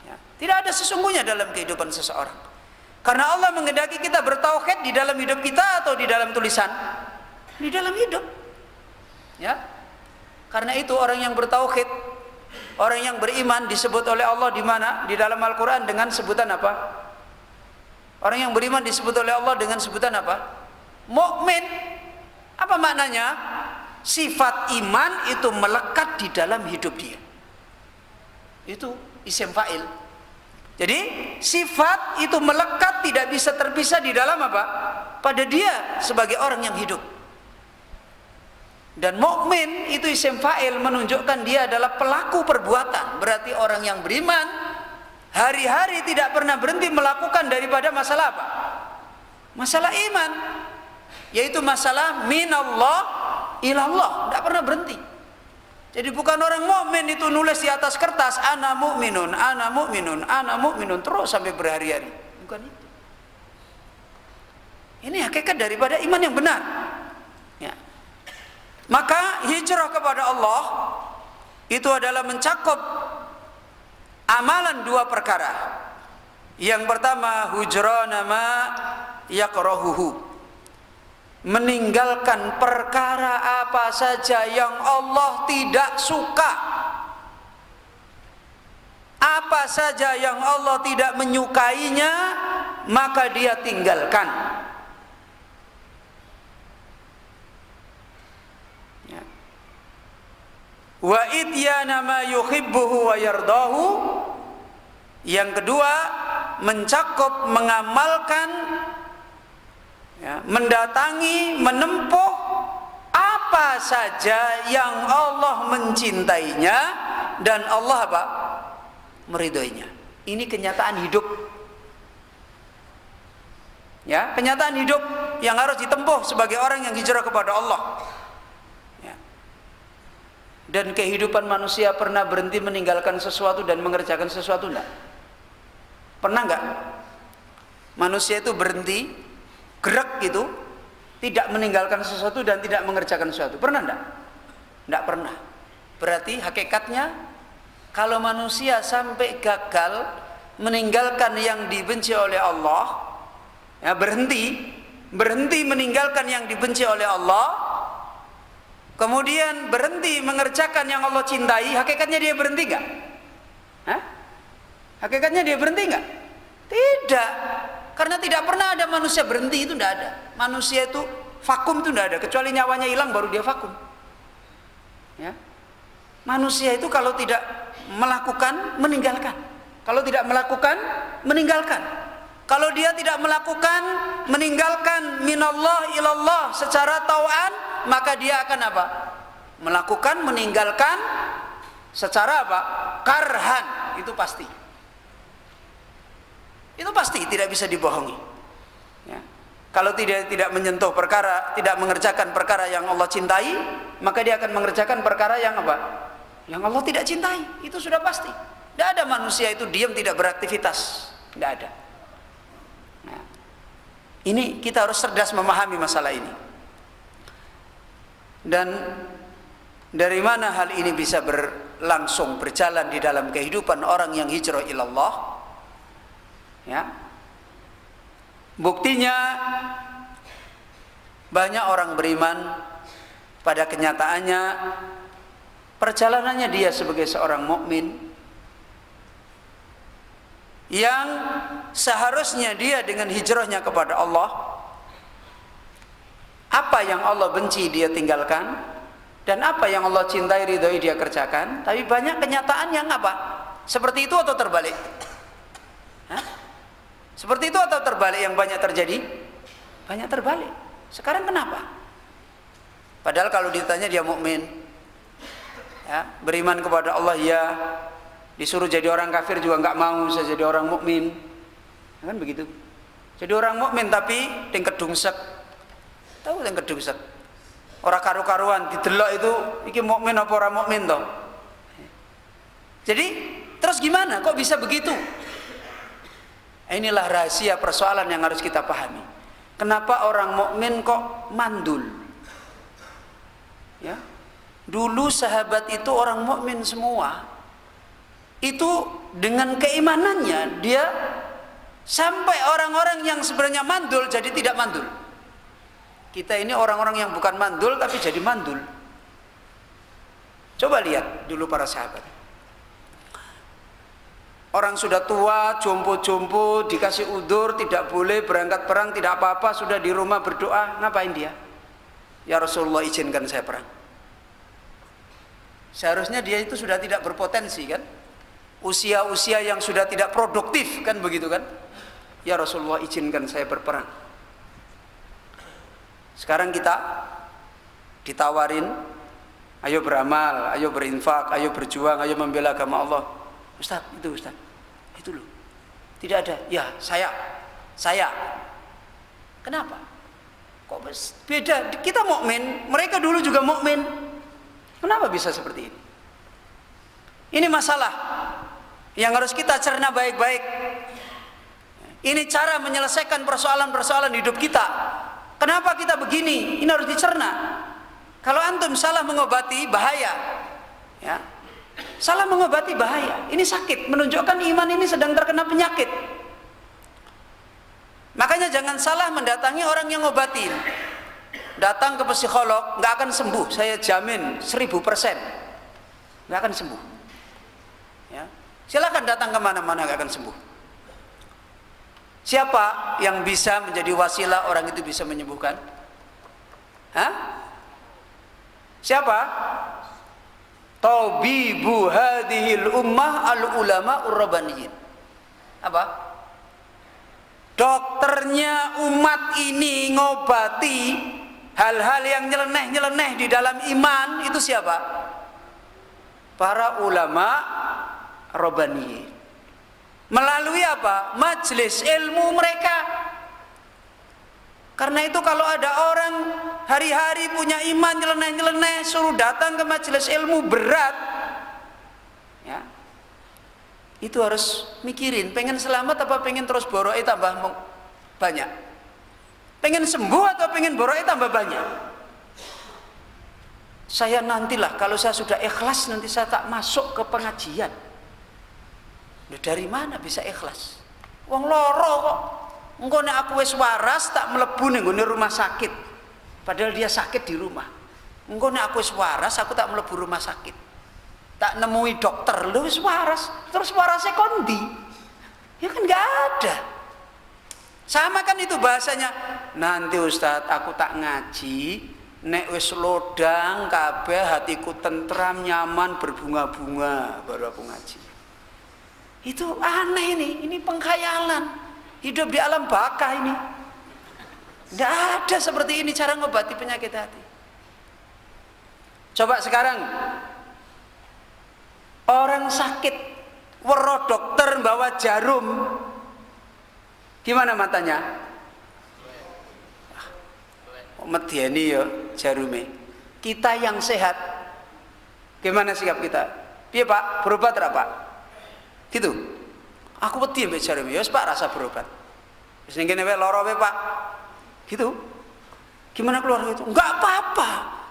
Ya, tidak ada sesungguhnya dalam kehidupan seseorang. Karena Allah menghendaki kita bertauhid di dalam hidup kita atau di dalam tulisan? Di dalam hidup. Ya. Karena itu orang yang bertauhid, orang yang beriman disebut oleh Allah di mana? Di dalam Al-Qur'an dengan sebutan apa? Orang yang beriman disebut oleh Allah dengan sebutan apa? Mukmin. Apa maknanya? Sifat iman itu melekat di dalam hidup dia. Itu isim fa'il. Jadi sifat itu melekat, tidak bisa terpisah di dalam apa? Pada dia sebagai orang yang hidup. Dan mukmin itu isim fa'il menunjukkan dia adalah pelaku perbuatan. Berarti orang yang beriman hari-hari tidak pernah berhenti melakukan daripada masalah apa? Masalah iman, yaitu masalah minallah ilallah, tidak pernah berhenti. Jadi bukan orang mukmin itu nulis di atas kertas ana mu'minun, ana mu'minun, ana mu'minun terus sampai berhari-hari. Bukan itu. Ini hakikat daripada iman yang benar. Ya. Maka hijrah kepada Allah itu adalah mencakup amalan dua perkara. Yang pertama hujrana ma yakrahuhu, meninggalkan perkara apa saja yang Allah tidak suka. Apa saja yang Allah tidak menyukainya, maka dia tinggalkan. Ya. Wa ityana ma yuhibbuhu wa yardahu. Yang kedua, mencakup mengamalkan, ya, mendatangi, menempuh apa saja yang Allah mencintainya dan Allah apa? Meridhoinya. Ini kenyataan hidup. Ya, kenyataan hidup yang harus ditempuh sebagai orang yang hijrah kepada Allah. Ya. dan kehidupan manusia pernah berhenti meninggalkan sesuatu dan mengerjakan sesuatu enggak? Pernah enggak? Manusia itu berhenti, gerak gitu, tidak meninggalkan sesuatu dan tidak mengerjakan sesuatu. Pernah enggak? Enggak pernah. Berarti hakikatnya kalau manusia sampai gagal meninggalkan yang dibenci oleh Allah, ya berhenti meninggalkan yang dibenci oleh Allah, kemudian berhenti mengerjakan yang Allah cintai, hakikatnya dia berhenti enggak? Hah? Hakikatnya dia berhenti enggak? Tidak. Karena tidak pernah ada manusia berhenti, itu tidak ada. Manusia itu vakum, itu tidak ada, kecuali nyawanya hilang baru dia vakum. Ya. Manusia itu kalau tidak melakukan, meninggalkan. Kalau tidak melakukan, meninggalkan. Kalau dia tidak melakukan, meninggalkan minallah ilallah secara tau'an, maka dia akan apa? Melakukan, meninggalkan secara apa? Karhan. Itu pasti. Itu pasti, tidak bisa dibohongi. Ya. Kalau tidak menyentuh perkara, tidak mengerjakan perkara yang Allah cintai, maka dia akan mengerjakan perkara yang apa? Yang Allah tidak cintai. Itu sudah pasti. Tidak ada manusia itu diam tidak beraktivitas. Tidak ada. Nah, ini kita harus cerdas memahami masalah ini. Dan dari mana hal ini bisa berlangsung, berjalan di dalam kehidupan orang yang hijrah ilallah? Ya. Buktinya banyak orang beriman, pada kenyataannya perjalanannya dia sebagai seorang mukmin yang seharusnya dia dengan hijrahnya kepada Allah, apa yang Allah benci dia tinggalkan, dan apa yang Allah cintai ridhoi dia kerjakan. Tapi banyak kenyataan yang apa? Seperti itu atau terbalik? Hah? Seperti itu atau terbalik yang banyak terjadi? Banyak terbalik. Sekarang kenapa? Padahal kalau ditanya dia mukmin, ya, beriman kepada Allah, ya, disuruh jadi orang kafir juga nggak mau, saya jadi orang mukmin, kan begitu. Jadi orang mukmin tapi tingkat dungsek, tahu tingkat dungsek, orang karu-karuan didelok itu, iki mukmin apa orang mukmin toh? Jadi terus gimana? Kok bisa begitu? Inilah rahasia persoalan yang harus kita pahami. Kenapa orang mukmin kok mandul? Ya, dulu sahabat itu orang mukmin semua. Itu dengan keimanannya dia sampai orang-orang yang sebenarnya mandul jadi tidak mandul. Kita ini orang-orang yang bukan mandul tapi jadi mandul. Coba lihat dulu para sahabat. Orang sudah tua, jompo-jompo, dikasih udzur, tidak boleh berangkat perang, tidak apa-apa, sudah di rumah berdoa, ngapain dia? Ya Rasulullah, izinkan saya perang. Seharusnya dia itu sudah tidak berpotensi kan? Usia-usia yang sudah tidak produktif kan begitu kan? Ya Rasulullah, izinkan saya berperang. Sekarang kita ditawarin, ayo beramal, ayo berinfak, ayo berjuang, ayo membela agama Allah. Ustaz, itu loh. Tidak ada. Ya, saya. Kenapa? Kok beda? Kita mukmin, mereka dulu juga mukmin. Kenapa bisa seperti ini? Ini masalah yang harus kita cerna baik-baik. Ini cara menyelesaikan persoalan-persoalan hidup kita. Kenapa kita begini? Ini harus dicerna. Kalau antum salah mengobati, bahaya. Ya. Salah mengobati bahaya. Ini sakit, menunjukkan iman ini sedang terkena penyakit. Makanya jangan salah mendatangi orang yang ngobatin. Datang ke psikolog, nggak akan sembuh. Saya jamin 1000%, nggak akan sembuh. Ya. Silakan datang kemana-mana, nggak akan sembuh. Siapa yang bisa menjadi wasilah orang itu bisa menyembuhkan? Hah? Siapa? Tabibu hadhil ummah al-ulama ur-rabbaniyin. Apa? Dokternya umat ini ngobati hal-hal yang nyeleneh-nyeleneh di dalam iman itu siapa? Para ulama rabbaniyin. Melalui apa? Majelis ilmu mereka. Karena itu kalau ada orang hari-hari punya iman nyeleneh-nyeleneh, suruh datang ke majelis ilmu berat, ya, itu harus mikirin, pengen selamat apa pengen terus boroknya tambah banyak, pengen sembuh atau pengen boroknya tambah banyak. Saya nantilah kalau saya sudah ikhlas nanti saya tak masuk ke pengajian. Dari mana bisa ikhlas? Wong loro kok. Engko nek aku wis waras tak mlebu ning gone rumah sakit. Padahal dia sakit di rumah. Engko nek aku wis waras aku tak mlebu rumah sakit. Tak nemui dokter, lu wis waras. Terus warasnya kondi. Ya kan enggak ada. Sama kan itu bahasanya. Nanti Ustadz aku tak ngaji, nek wis lodang kabeh hatiku tentram, nyaman, berbunga-bunga baru aku ngaji. Itu aneh ini pengkhayalan. Hidup di alam baka ini. Tidak ada seperti ini cara ngobati penyakit hati. Coba sekarang orang sakit, wero dokter bawa jarum, gimana matanya? Mediani ya jarume. Kita yang sehat, gimana sikap kita? Piye Pak, berobat ra Pak? Gitu. Aku wedi mbek jarum, ya Pak rasa berobat. Wis ning kene wae lara wae Pak. Gitu. Gimana keluar itu? Enggak apa-apa.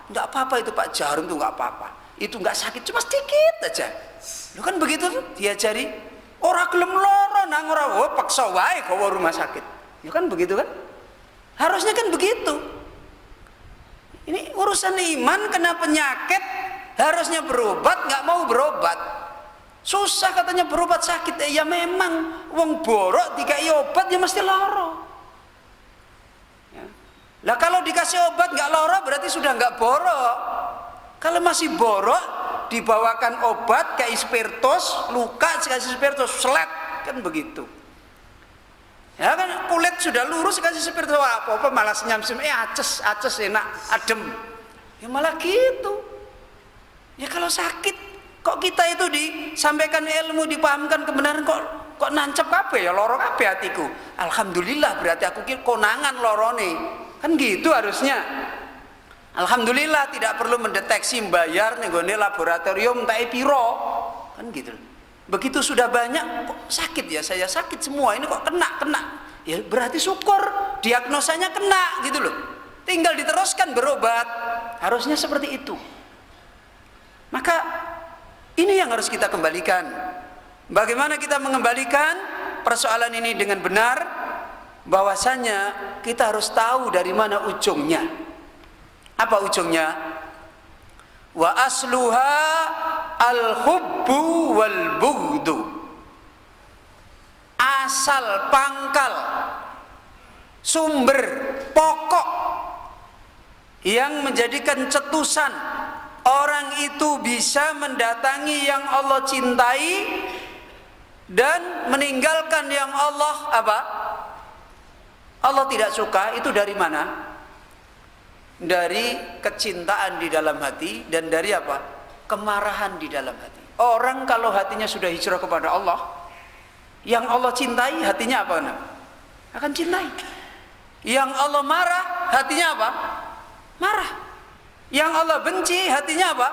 Enggak apa-apa itu Pak, jarum itu enggak apa-apa. Itu enggak sakit, cuma sedikit aja. Lu kan begitu tuh diajari. Ora gelem lara nang ora paksa wae gawa rumah sakit. Ya kan begitu kan? Harusnya kan begitu. Ini urusan iman kena penyakit, harusnya berobat enggak mau berobat. Susah katanya berobat sakit. Ya memang wong borok dikai obat ya mesti loro. Ya. Lah kalau dikasih obat nggak loro berarti sudah nggak borok. Kalau masih borok dibawakan obat kayak spiritus, luka dikasih spiritus, selet kan begitu. Ya kan kulit sudah lurus dikasih spiritus apa malah senyum-senyum aces enak adem. Ya malah gitu. Ya kalau sakit kok kita itu disampaikan ilmu, dipahamkan kebenaran kok nancep kabeh ya loro kabeh hatiku. Alhamdulillah berarti aku ki konangan lorone. Kan gitu harusnya. Alhamdulillah tidak perlu mendeteksi bayar ning gone laboratorium tak piro. Kan gitu. Begitu sudah banyak kok sakit ya, saya sakit semua ini kok kena. Ya berarti syukur diagnosanya kena gitu loh. Tinggal diteruskan berobat. Harusnya seperti itu. Maka ini yang harus kita kembalikan. Bagaimana kita mengembalikan persoalan ini dengan benar? Bahwasanya kita harus tahu dari mana ujungnya. Apa ujungnya? Wa asluha al-hubbu wal bughdu. Asal pangkal sumber pokok yang menjadikan cetusan orang itu bisa mendatangi yang Allah cintai dan meninggalkan yang Allah apa? Allah tidak suka, itu dari mana? Dari kecintaan di dalam hati dan dari apa? Kemarahan di dalam hati. Orang kalau hatinya sudah hijrah kepada Allah, yang Allah cintai hatinya apa? Akan cintai. Yang Allah marah, hatinya apa? Marah. Yang Allah benci, hatinya apa?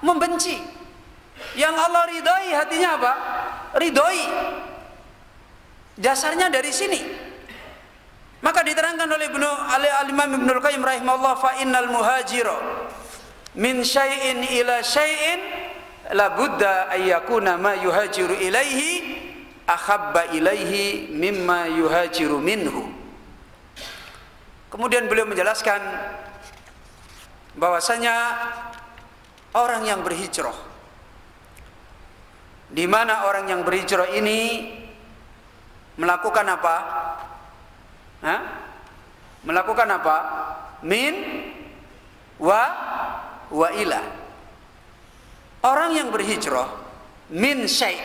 Membenci. Yang Allah ridhoi, hatinya apa? Ridhoi. Dasarnya dari sini. Maka diterangkan oleh Imam Ibnul Qayyim rahimahullah, fa innal muhajira min syai'in ila syai'in la budda ayyakuna ma yuhajiru ilaihi ahabba ilaihi mimma yuhajiru minhu. Kemudian beliau menjelaskan bahwasanya orang yang berhijrah, di mana orang yang berhijrah ini melakukan apa? Melakukan apa? Min wa ila. Orang yang berhijrah min syai',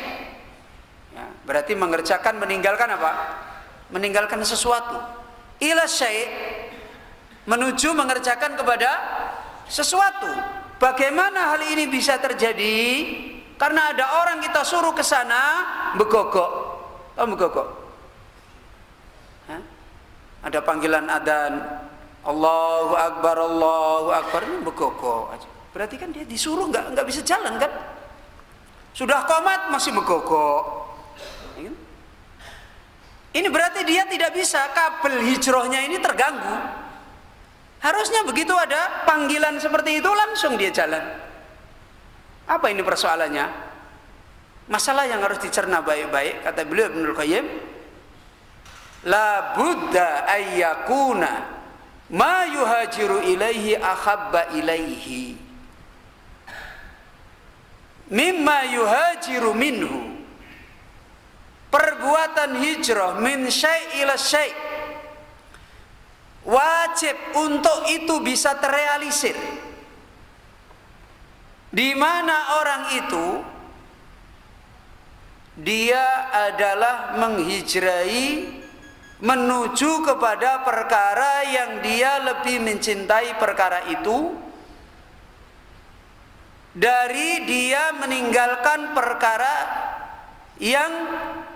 ya, berarti mengerjakan, meninggalkan apa? Meninggalkan sesuatu. Ila syai', menuju mengerjakan kepada sesuatu. Bagaimana hal ini bisa terjadi? Karena ada orang kita suruh ke sana begogok. Oh begogok. ada panggilan adzan, Allahu Akbar, ini begoko aja. Berarti kan dia disuruh nggak bisa jalan kan? Sudah qomat masih begoko. Ini berarti dia tidak bisa, kabel hijrahnya ini terganggu. Harusnya begitu ada panggilan seperti itu langsung dia jalan. Apa ini persoalannya? Masalah yang harus dicerna baik-baik, kata beliau Ibnul Qayyim, la budda ayyakuna ma yuhajiru ilaihi akhabba ilaihi mimma yuhajiru minhu. Perbuatan hijrah min syai' ila syai' wajib untuk itu bisa terrealisir, di mana orang itu dia adalah menghijrahi menuju kepada perkara yang dia lebih mencintai perkara itu dari dia meninggalkan perkara yang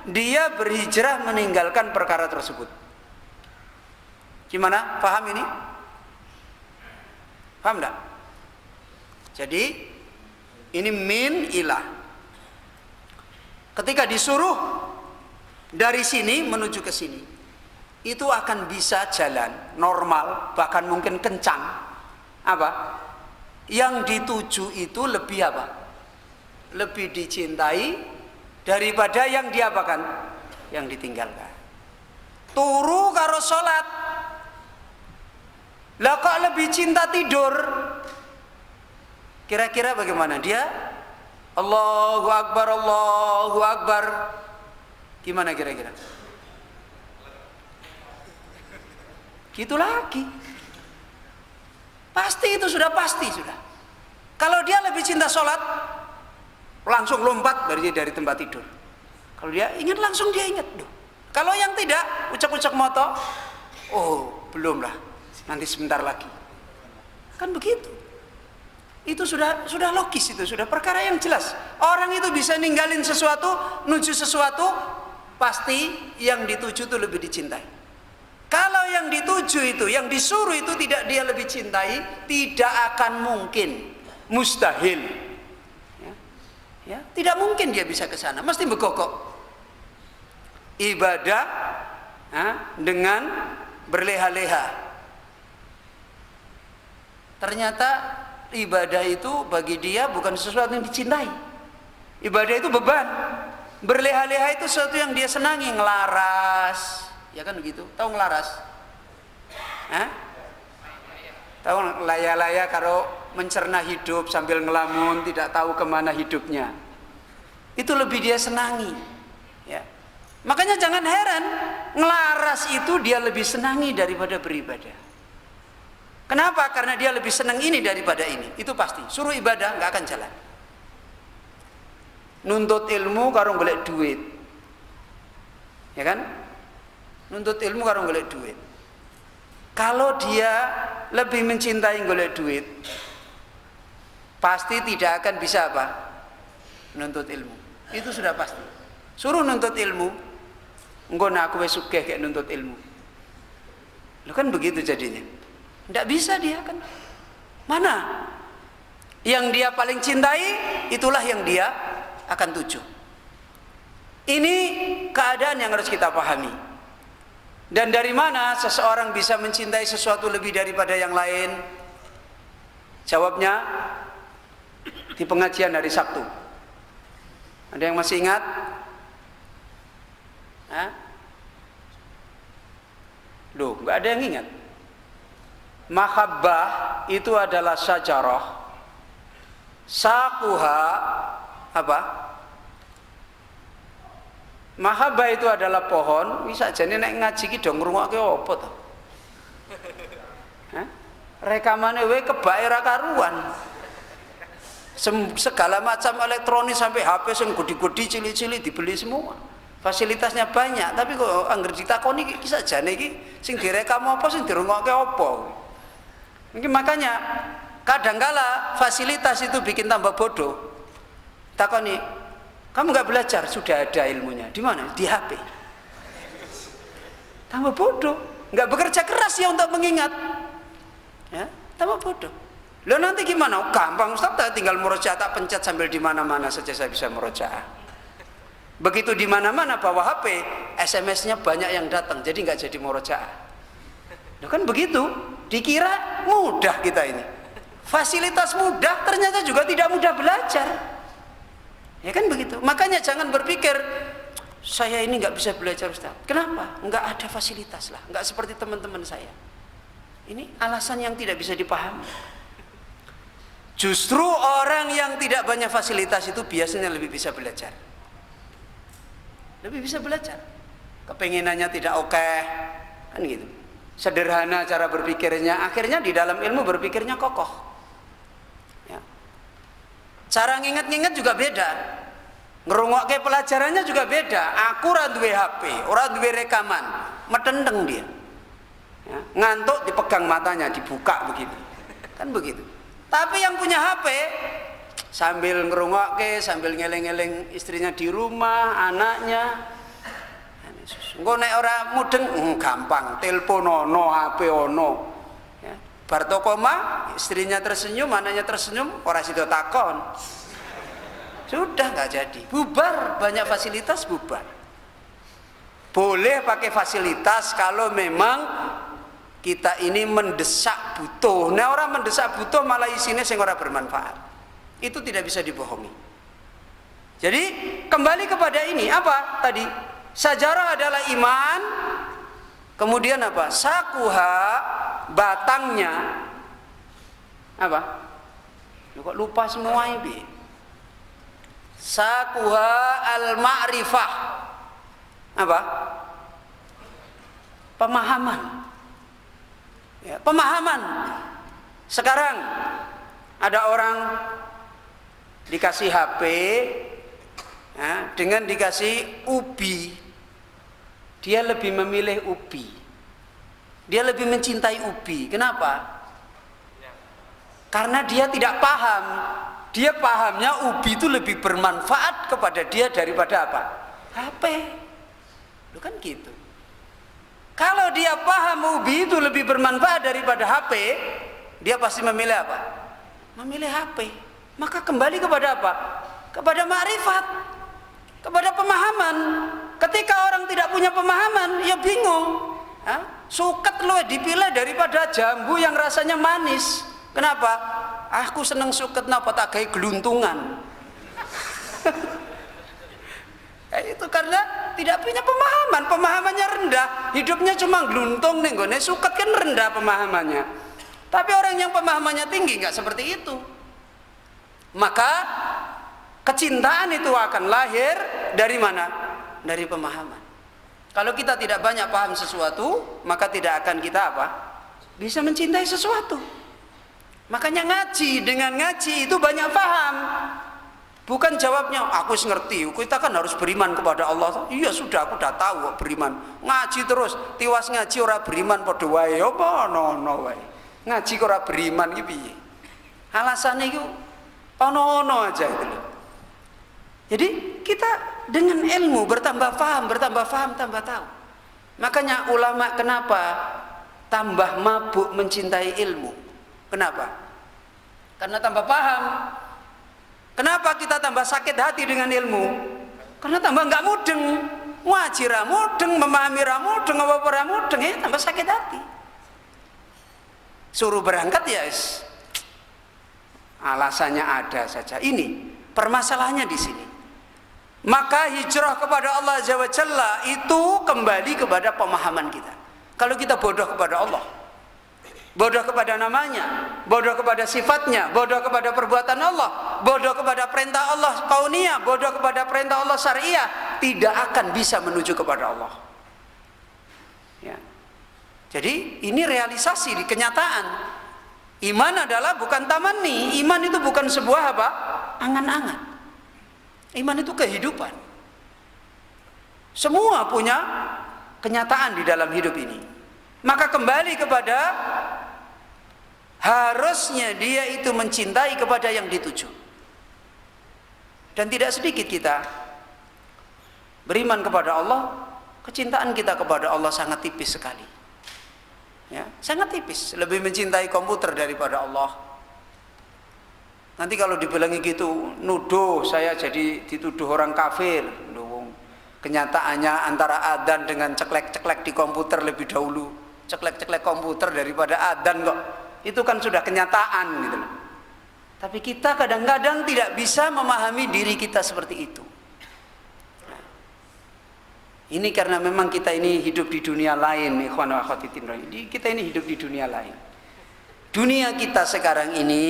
dia berhijrah meninggalkan perkara tersebut. Gimana? Paham ini? Paham enggak? Jadi ini min ilah. Ketika disuruh dari sini menuju ke sini, itu akan bisa jalan normal, bahkan mungkin kencang. Apa? Yang dituju itu lebih apa? Lebih dicintai daripada yang diapakan? Yang ditinggalkan. Turu karo salat, lah kok lebih cinta tidur? Kira-kira bagaimana dia? Allahu Akbar. Gimana kira-kira? Gitu lagi. Pasti itu sudah pasti sudah. Kalau dia lebih cinta sholat, langsung lompat dari tempat tidur. Kalau dia ingat langsung dia ingat. Kalau yang tidak, ucap-ucap moto, oh belum lah, nanti sebentar lagi. Kan begitu. Itu sudah logis, itu sudah perkara yang jelas. Orang itu bisa ninggalin sesuatu, nuju sesuatu, pasti yang dituju itu lebih dicintai. Kalau yang dituju itu, yang disuruh itu tidak dia lebih cintai, tidak akan mungkin, mustahil. Ya, tidak mungkin dia bisa ke sana, mesti bekokok. Ibadah dengan berleha-leha. Ternyata ibadah itu bagi dia bukan sesuatu yang dicintai. Ibadah itu beban. Berleha-leha itu sesuatu yang dia senangi, ngelaras. Ya kan begitu? Tahu ngelaras? Tahu laya-laya kalau mencerna hidup sambil ngelamun, tidak tahu kemana hidupnya. Itu lebih dia senangi. Ya. Makanya jangan heran, ngelaras itu dia lebih senangi daripada beribadah. Kenapa? Karena dia lebih senang ini daripada ini. Itu pasti. Suruh ibadah nggak akan jalan. Nuntut ilmu karo golek duit. Ya kan? Nuntut ilmu karo golek duit. Kalau dia lebih mencintai golek duit, pasti tidak akan bisa apa? Nuntut ilmu. Itu sudah pasti. Suruh nuntut ilmu, engko nek aku wis sugih kayak nuntut ilmu. Lo kan begitu jadinya. Tidak bisa dia kan. Mana? Yang dia paling cintai, itulah yang dia akan tuju. Ini keadaan yang harus kita pahami. Dan dari mana seseorang bisa mencintai sesuatu lebih daripada yang lain? Jawabnya di pengajian hari Sabtu. Ada yang masih ingat? Loh, nggak ada yang ingat. Mahabbah itu adalah syajarah. Saquha apa? Mahabbah itu adalah pohon. Bisa jadi nek ngaji ki do ngrungokke apa to? Rekamane we kebake ra karuan. Segala macam elektronik sampai HP sing gudi-gudi cili-cili dibeli semua. Fasilitasnya banyak, tapi kok angger ditakoni iki sajane iki sing direkam apa sing dirungokke apa? Mungkin makanya kadangkala fasilitas itu bikin tambah bodoh. Takoni, kamu nggak belajar? Sudah ada ilmunya. Di mana? Di HP. Tambah bodoh. nggak bekerja keras ya untuk mengingat, ya tambah bodoh. Lo nanti gimana? Oh, gampang Ustaz, tinggal murojaah, tak pencet sambil di mana-mana saja saya bisa murojaah. Begitu di mana-mana bawa HP, SMS-nya banyak yang datang, jadi nggak jadi murojaah. Nah, kan begitu, dikira mudah kita ini. Fasilitas mudah, ternyata juga tidak mudah belajar. Ya kan begitu. Makanya jangan berpikir saya ini nggak bisa belajar Ustaz. Kenapa? Nggak ada fasilitas lah, nggak seperti teman-teman saya. Ini alasan yang tidak bisa dipahami. Justru orang yang tidak banyak fasilitas itu biasanya lebih bisa belajar. Lebih bisa belajar. Kepengenannya tidak oke, kan gitu. Sederhana cara berpikirnya, akhirnya di dalam ilmu berpikirnya kokoh. Ya. Cara nginget-nginget juga beda. Ngerungokke pelajarannya juga beda. Aku ora duwe HP, ora duwe rekaman, metendeng dia. Ya, ngantuk dipegang matanya, dibuka begini. Kan begitu. Tapi yang punya HP sambil ngerungokke, sambil ngeleng-ngeleng istrinya di rumah, anaknya. Engko nek ora mudeng gampang, telepon ono, HP ono. Ya, bar tokoma, istrinya tersenyum, anaknya tersenyum, ora sida takon. Sudah nggak jadi, bubar. Banyak fasilitas bubar. Boleh pakai fasilitas kalau memang kita ini mendesak butuh. Nah, orang mendesak butuh malah isinya sing ora bermanfaat. Itu tidak bisa dibohongi. Jadi kembali kepada ini apa tadi? Sajarah adalah iman. Kemudian apa? Sakuha, batangnya apa? Kok lupa semua ini? Sakuha al-ma'rifah. Apa? Pemahaman. Ya, pemahaman. Sekarang ada orang dikasih HP, ya, dengan dikasih ubi, dia lebih memilih ubi. Dia lebih mencintai ubi. Kenapa? Karena dia tidak paham. Dia pahamnya ubi itu lebih bermanfaat kepada dia daripada apa? HP. Lu kan gitu. Kalau dia paham ubi itu lebih bermanfaat daripada HP, dia pasti memilih apa? Memilih HP. Maka kembali kepada apa? Kepada ma'rifat, kepada pemahaman. Ketika orang tidak punya pemahaman, ya bingung. Suket lu dipilih daripada jambu yang rasanya manis. Kenapa? Aku seneng suket napa tak gawe geluntungan. Itu karena tidak punya pemahaman, pemahamannya rendah, hidupnya cuma geluntung nih gone suket kan rendah pemahamannya. Tapi orang yang pemahamannya tinggi nggak seperti itu. Maka kecintaan itu akan lahir dari mana? Dari pemahaman. Kalau kita tidak banyak paham sesuatu, maka tidak akan kita apa? Bisa mencintai sesuatu. Makanya ngaji, dengan ngaji itu banyak paham. Bukan jawabnya aku ngerti, kita kan harus beriman kepada Allah. Iya sudah, aku udah tahu beriman. Ngaji terus, tiwas ngaji ora beriman padha wae apa ono wae. Ngaji kok ora beriman iki piye? Alasane iku ono-ono aja itu loh. Jadi kita dengan ilmu bertambah paham, tambah tahu. Makanya ulama kenapa tambah mabuk mencintai ilmu? Kenapa? Karena tambah paham. Kenapa kita tambah sakit hati dengan ilmu? Karena tambah nggak mudeng. Ngaji ra mudeng, memahami ra mudeng, apa ra mudeng, ya tambah sakit hati. Suruh berangkat ya alasannya ada saja. Ini permasalahannya di sini. Maka hijrah kepada Allah Azza wa Jalla itu kembali kepada pemahaman kita. Kalau kita bodoh kepada Allah, bodoh kepada namanya, bodoh kepada sifatnya, bodoh kepada perbuatan Allah, bodoh kepada perintah Allah kauniyah, bodoh kepada perintah Allah syariah, tidak akan bisa menuju kepada Allah. Ya. Jadi ini realisasi di kenyataan. Iman adalah bukan tamanni, iman itu bukan sebuah apa? Angan-angan. Iman itu kehidupan. Semua punya kenyataan di dalam hidup ini. Maka kembali kepada harusnya dia itu mencintai kepada yang dituju. Dan tidak sedikit kita beriman kepada Allah, kecintaan kita kepada Allah sangat tipis sekali. Ya, sangat tipis, lebih mencintai komputer daripada Allah. Nanti kalau dibilangi gitu, nuduh saya jadi dituduh orang kafir. Kenyataannya antara adzan dengan ceklek-ceklek di komputer lebih dahulu ceklek-ceklek komputer daripada adzan kok. Itu kan sudah kenyataan gitu loh. Tapi kita kadang-kadang tidak bisa memahami diri kita seperti itu. Ini karena memang kita ini hidup di dunia lain, ikhwan wa akhwati fillah. Kita ini hidup di dunia lain. Dunia kita sekarang ini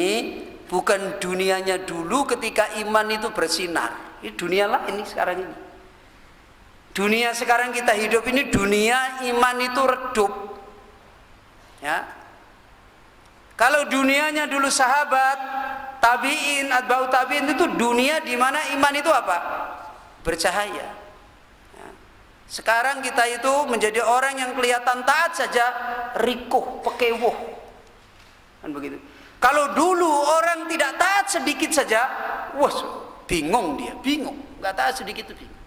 bukan dunianya dulu ketika iman itu bersinar. Ini dunia lain ini sekarang ini. Dunia sekarang kita hidup ini dunia iman itu redup. Ya. Kalau dunianya dulu sahabat, tabi'in, atba'ut tabi'in itu dunia di mana iman itu apa? Bercahaya. Ya. Sekarang kita itu menjadi orang yang kelihatan taat saja rikuh, pekewuh. Kan begitu. Kalau dulu orang tidak taat sedikit saja, wah, bingung dia, bingung. Enggak taat sedikit itu bingung.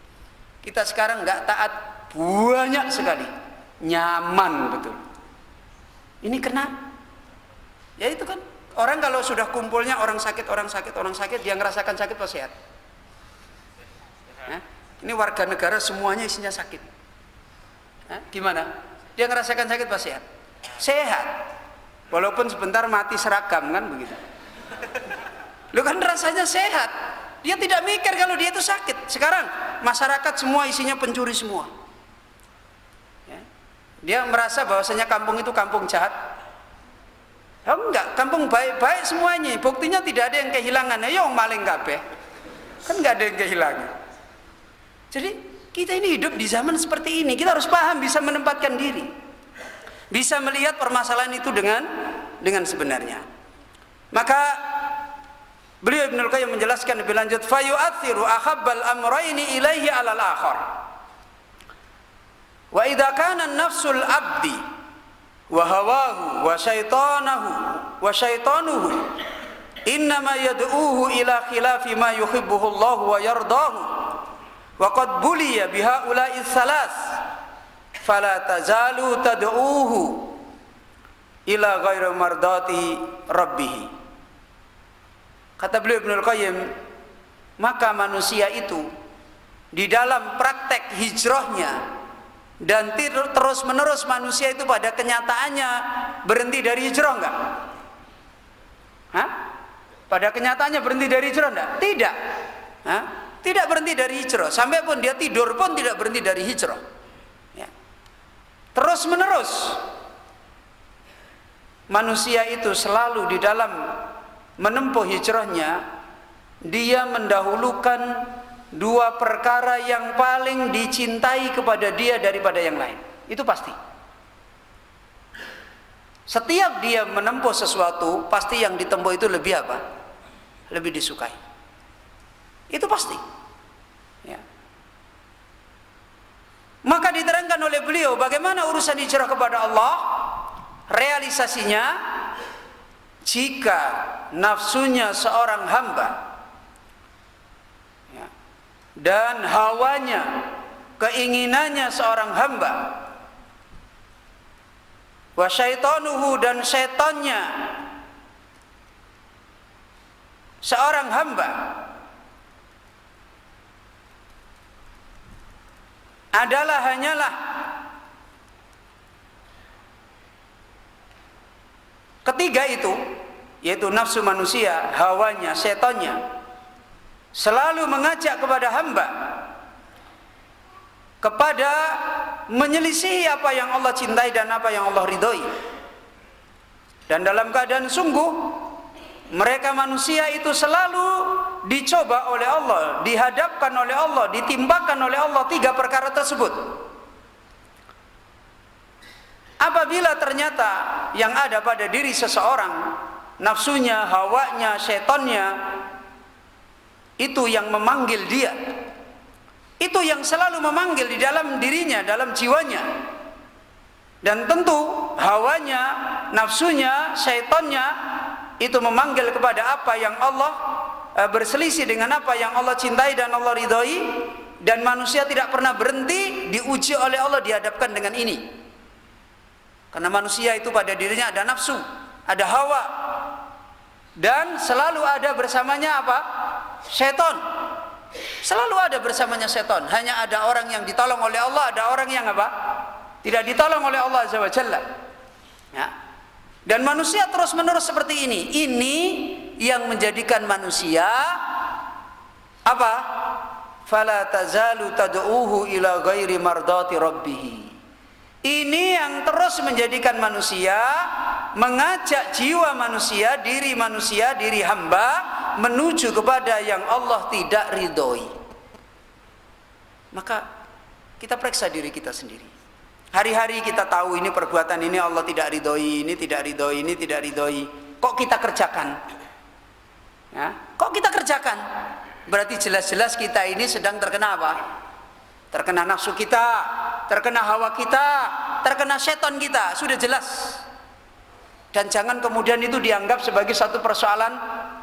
Kita sekarang nggak taat banyak sekali, nyaman betul. Ini kena, ya itu kan orang kalau sudah kumpulnya orang sakit, dia ngerasakan sakit atau sehat. Nah, ini warga negara semuanya isinya sakit. Nah, gimana? Dia ngerasakan sakit atau sehat? Sehat, walaupun sebentar mati seragam kan begitu. Lu kan rasanya sehat. Dia tidak mikir kalau dia itu sakit. Sekarang masyarakat semua isinya pencuri semua. Ya. Dia merasa bahwasanya kampung itu kampung jahat. Oh, enggak, kampung baik-baik semuanya. Buktinya tidak ada yang kehilangan. Ya maling kabeh. Kan enggak ada yang kehilangan. Jadi kita ini hidup di zaman seperti ini. Kita harus paham, bisa menempatkan diri. Bisa melihat permasalahan itu dengan sebenarnya. Maka beliau Ibnul Qayyim menjelaskan lebih lanjut, fayu'athiru akhabbal amrayni ilaihi alal akhar. Wa idza kana nafsul abdi wa hawahu wa syaitanuhu innama yad'uhu ila khilafi ma yuhibbuhu Allah wa yardahu wa qad buliya bihaula'i tsalas fala tazalu tad'uhu ila ghairi mardati rabbih. Kata beliau Ibnul Qayyim, maka manusia itu di dalam praktek hijrahnya dan terus menerus manusia itu pada kenyataannya berhenti dari hijrah enggak? Hah? Pada kenyataannya berhenti dari hijrah enggak? Tidak. Hah? Tidak berhenti dari hijrah. Sampai pun dia tidur pun tidak berhenti dari hijrah. Ya. Terus menerus manusia itu selalu di dalam menempuh hijrahnya, dia mendahulukan dua perkara yang paling dicintai kepada dia daripada yang lain. Itu pasti. Setiap dia menempuh sesuatu, pasti yang ditempuh itu lebih apa? Lebih disukai. Itu pasti. Ya. Maka diterangkan oleh beliau bagaimana urusan hijrah kepada Allah, realisasinya jika nafsunya seorang hamba ya, dan hawanya, keinginannya seorang hamba, wa syaitanuhu dan setannya seorang hamba adalah hanyalah ketiga itu, yaitu nafsu manusia, hawanya, setannya, selalu mengajak kepada hamba kepada menyelisihi apa yang Allah cintai dan apa yang Allah ridhoi. Dan dalam keadaan sungguh mereka manusia itu selalu dicoba oleh Allah, dihadapkan oleh Allah, ditimpakan oleh Allah tiga perkara tersebut. Apabila ternyata yang ada pada diri seseorang, nafsunya, hawanya, setannya, itu yang memanggil dia, itu yang selalu memanggil di dalam dirinya, dalam jiwanya. Dan tentu hawanya, nafsunya, setannya itu memanggil kepada apa yang Allah berselisih dengan apa yang Allah cintai dan Allah ridhoi. Dan manusia tidak pernah berhenti diuji oleh Allah, dihadapkan dengan ini. Karena manusia itu pada dirinya ada nafsu, ada hawa, dan selalu ada bersamanya apa? Setan. Selalu ada bersamanya setan. Hanya ada orang yang ditolong oleh Allah, ada orang yang apa? Tidak ditolong oleh Allah Azza wa Jalla. Ya. Dan manusia terus menerus seperti ini. Ini yang menjadikan manusia apa? Fala tazalu tad'uhu ila ghairi mardati rabbih. Ini yang terus menjadikan manusia, mengajak jiwa manusia, diri hamba menuju kepada yang Allah tidak ridhoi. Maka kita periksa diri kita sendiri. Hari-hari kita tahu ini perbuatan ini Allah tidak ridhoi, ini tidak ridhoi, ini tidak ridhoi. Kok kita kerjakan? Ya, kok kita kerjakan? Berarti jelas-jelas kita ini sedang terkena apa? Terkena nafsu kita, terkena hawa kita, terkena setan kita, sudah jelas. Dan jangan kemudian itu dianggap sebagai satu persoalan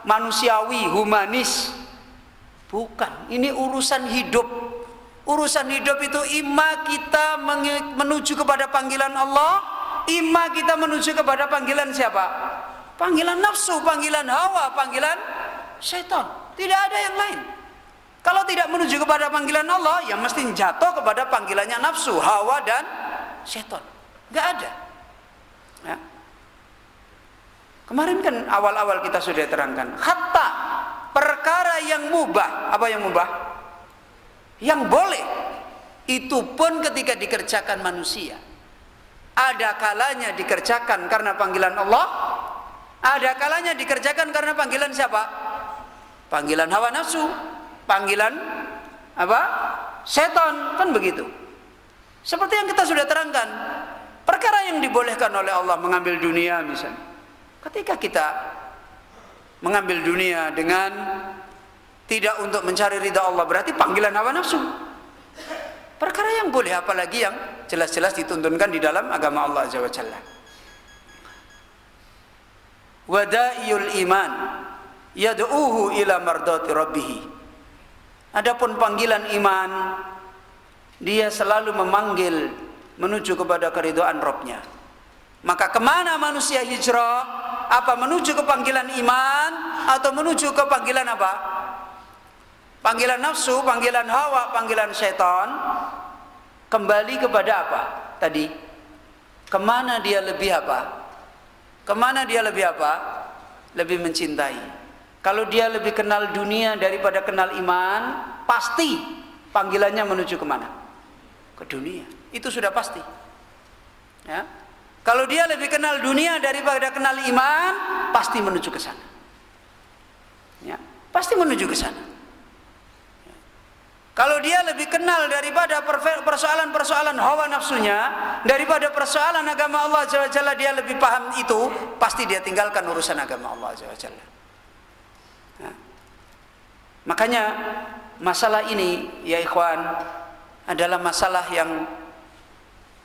manusiawi, humanis. Bukan, ini urusan hidup. Urusan hidup itu imma kita menuju kepada panggilan Allah, imma kita menuju kepada panggilan siapa? Panggilan nafsu, panggilan hawa, panggilan setan. Tidak ada yang lain. Kalau tidak menuju kepada panggilan Allah, ya mesti jatuh kepada panggilannya nafsu, hawa, dan setan. Gak ada. Ya. Kemarin kan awal-awal kita sudah terangkan. Hatta perkara yang mubah, apa yang mubah? Yang boleh, itu pun ketika dikerjakan manusia, ada kalanya dikerjakan karena panggilan Allah, ada kalanya dikerjakan karena panggilan siapa? Panggilan hawa nafsu, panggilan apa? Setan, kan begitu. Seperti yang kita sudah terangkan, perkara yang dibolehkan oleh Allah, mengambil dunia misalnya. Ketika kita mengambil dunia dengan tidak untuk mencari ridha Allah, berarti panggilan hawa nafsu. Perkara yang boleh, apalagi yang jelas-jelas dituntunkan di dalam agama Allah Azza wa Jalla. Wada'iyul iman yad'uhu ila mardati rabbih. Adapun panggilan iman, dia selalu memanggil menuju kepada keridhaan Rabbnya. Maka kemana manusia hijrah? Apa menuju ke panggilan iman atau menuju ke panggilan apa? Panggilan nafsu, panggilan hawa, panggilan setan. Kembali kepada apa? Tadi kemana dia lebih apa? Kemana dia lebih apa? Lebih mencintai. Kalau dia lebih kenal dunia daripada kenal iman, pasti panggilannya menuju kemana? Ke dunia. Itu sudah pasti. Ya. Kalau dia lebih kenal dunia daripada kenal iman, pasti menuju ke sana. Ya, pasti menuju ke sana. Ya. Kalau dia lebih kenal daripada persoalan-persoalan hawa nafsunya, daripada persoalan agama Allah Azza wa Jalla, dia lebih paham itu, pasti dia tinggalkan urusan agama Allah Azza wa Jalla. Ya. Makanya masalah ini, ya ikhwan, adalah masalah yang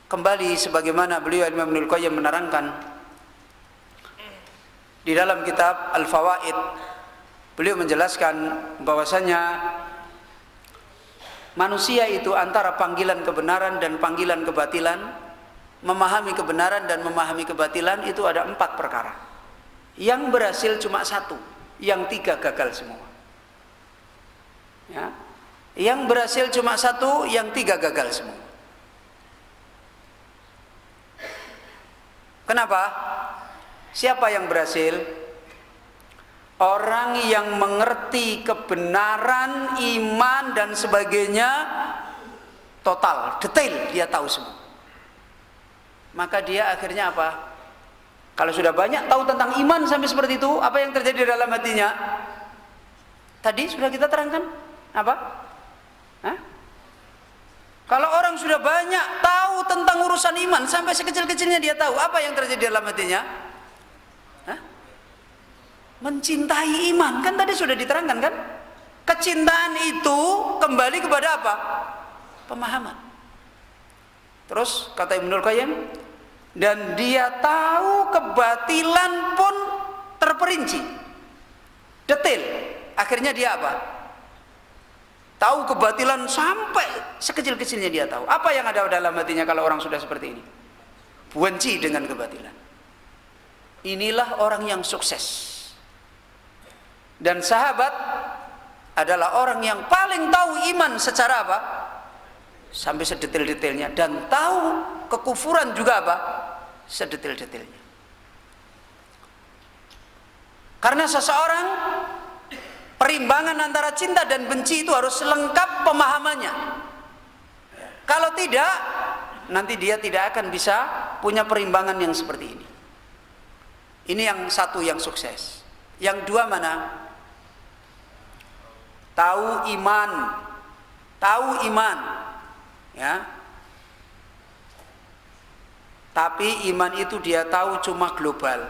kembali sebagaimana beliau Imam Ibnul Qayyim menerangkan di dalam kitab Al-Fawaid. Beliau menjelaskan bahwasanya manusia itu antara panggilan kebenaran dan panggilan kebatilan, memahami kebenaran dan memahami kebatilan itu ada 4 perkara. Yang berhasil cuma 1, yang 3 gagal semua. Ya. Yang berhasil cuma 1, yang 3 gagal semua. Kenapa? Siapa yang berhasil? Orang yang mengerti kebenaran, iman dan sebagainya total, detail, dia tahu semua. Maka dia akhirnya apa? Kalau sudah banyak tahu tentang iman sampai seperti itu, apa yang terjadi dalam hatinya? Tadi sudah kita terangkan. Apa? Hah? Kalau orang sudah banyak tahu tentang urusan iman, sampai sekecil-kecilnya dia tahu, apa yang terjadi dalam hatinya? Hah? Mencintai iman, kan tadi sudah diterangkan kan? Kecintaan itu kembali kepada apa? Pemahaman. Terus kata Ibnul Qayyim, dan dia tahu kebatilan pun terperinci, detail. Akhirnya dia apa? Tahu kebatilan sampai sekecil-kecilnya dia tahu. Apa yang ada dalam hatinya kalau orang sudah seperti ini? benci dengan kebatilan. Inilah orang yang sukses. Dan sahabat adalah orang yang paling tahu iman secara apa? Sampai sedetail-detailnya, dan tahu kekufuran juga apa? Sedetail-detailnya. Karena seseorang, perimbangan antara cinta dan benci itu harus lengkap pemahamannya. Kalau tidak, nanti dia tidak akan bisa punya perimbangan yang seperti ini. Ini yang satu yang sukses. Yang dua mana? Tahu iman, ya. Tapi iman itu dia tahu cuma global,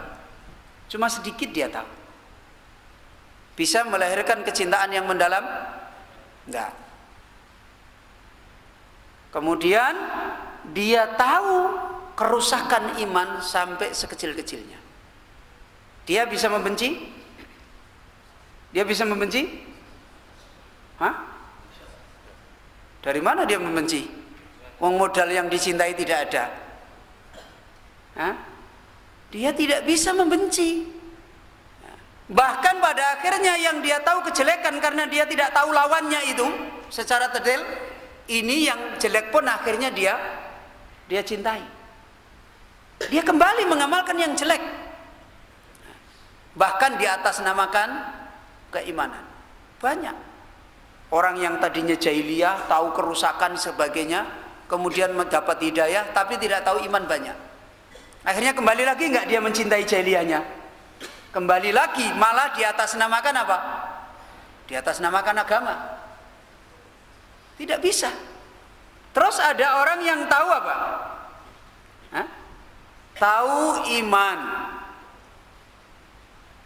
cuma sedikit dia tahu. Bisa melahirkan kecintaan yang mendalam? Enggak. Kemudian dia tahu kerusakan iman sampai sekecil-kecilnya. Dia bisa membenci? Dia bisa membenci? Hah? Dari mana dia membenci? Wong modal yang dicintai tidak ada. Hah? Dia tidak bisa membenci. Bahkan pada akhirnya yang dia tahu kejelekan karena dia tidak tahu lawannya itu secara detail, ini yang jelek pun akhirnya dia cintai. Dia kembali mengamalkan yang jelek. Bahkan di atas namakan keimanan. Banyak orang yang tadinya jahiliyah, tahu kerusakan sebagainya, kemudian mendapat hidayah tapi tidak tahu iman banyak. Akhirnya kembali lagi enggak dia mencintai jahiliyahnya? Kembali lagi, malah di atas namakan apa? Di atas namakan agama. Tidak bisa. Terus ada orang yang tahu apa? Hah? Tahu iman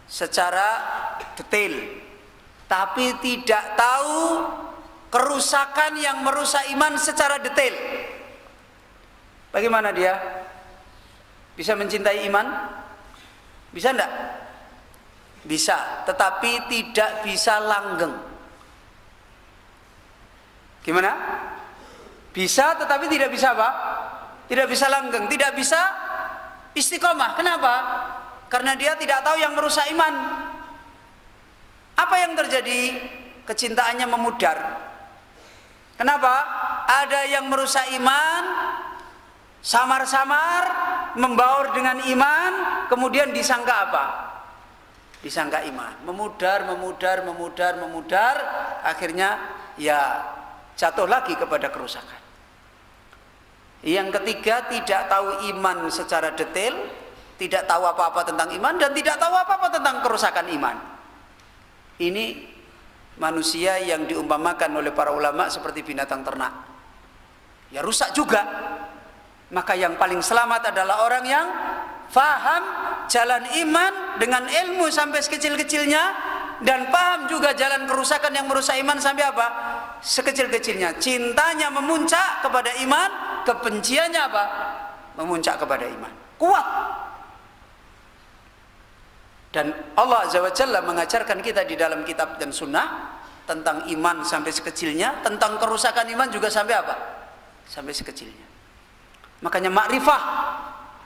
secara detail, tapi tidak tahu kerusakan yang merusak iman secara detail. Bagaimana dia? Bisa mencintai iman? Bisa enggak? Bisa, tetapi tidak bisa langgeng. Gimana? Bisa tetapi tidak bisa apa? Tidak bisa langgeng, tidak bisa istiqomah. Kenapa? Karena dia tidak tahu yang merusak iman. Apa yang terjadi? Kecintaannya memudar. Kenapa? Ada yang merusak iman, samar-samar membaur dengan iman, kemudian disangka apa? Disangka iman. Memudar, akhirnya ya jatuh lagi kepada kerusakan. Yang ketiga, tidak tahu iman secara detail, tidak tahu apa-apa tentang iman, dan tidak tahu apa-apa tentang kerusakan iman. Ini manusia yang diumpamakan oleh para ulama seperti binatang ternak. Ya rusak juga. Maka yang paling selamat adalah orang yang faham jalan iman dengan ilmu sampai sekecil-kecilnya, dan paham juga jalan kerusakan yang merusak iman sampai apa? Sekecil-kecilnya. Cintanya memuncak kepada iman, kebenciannya apa? Memuncak kepada iman. Kuat. Dan Allah Azza wa Jalla mengajarkan kita di dalam kitab dan sunnah tentang iman sampai sekecilnya, tentang kerusakan iman juga sampai apa? Sampai sekecilnya. Makanya makrifah,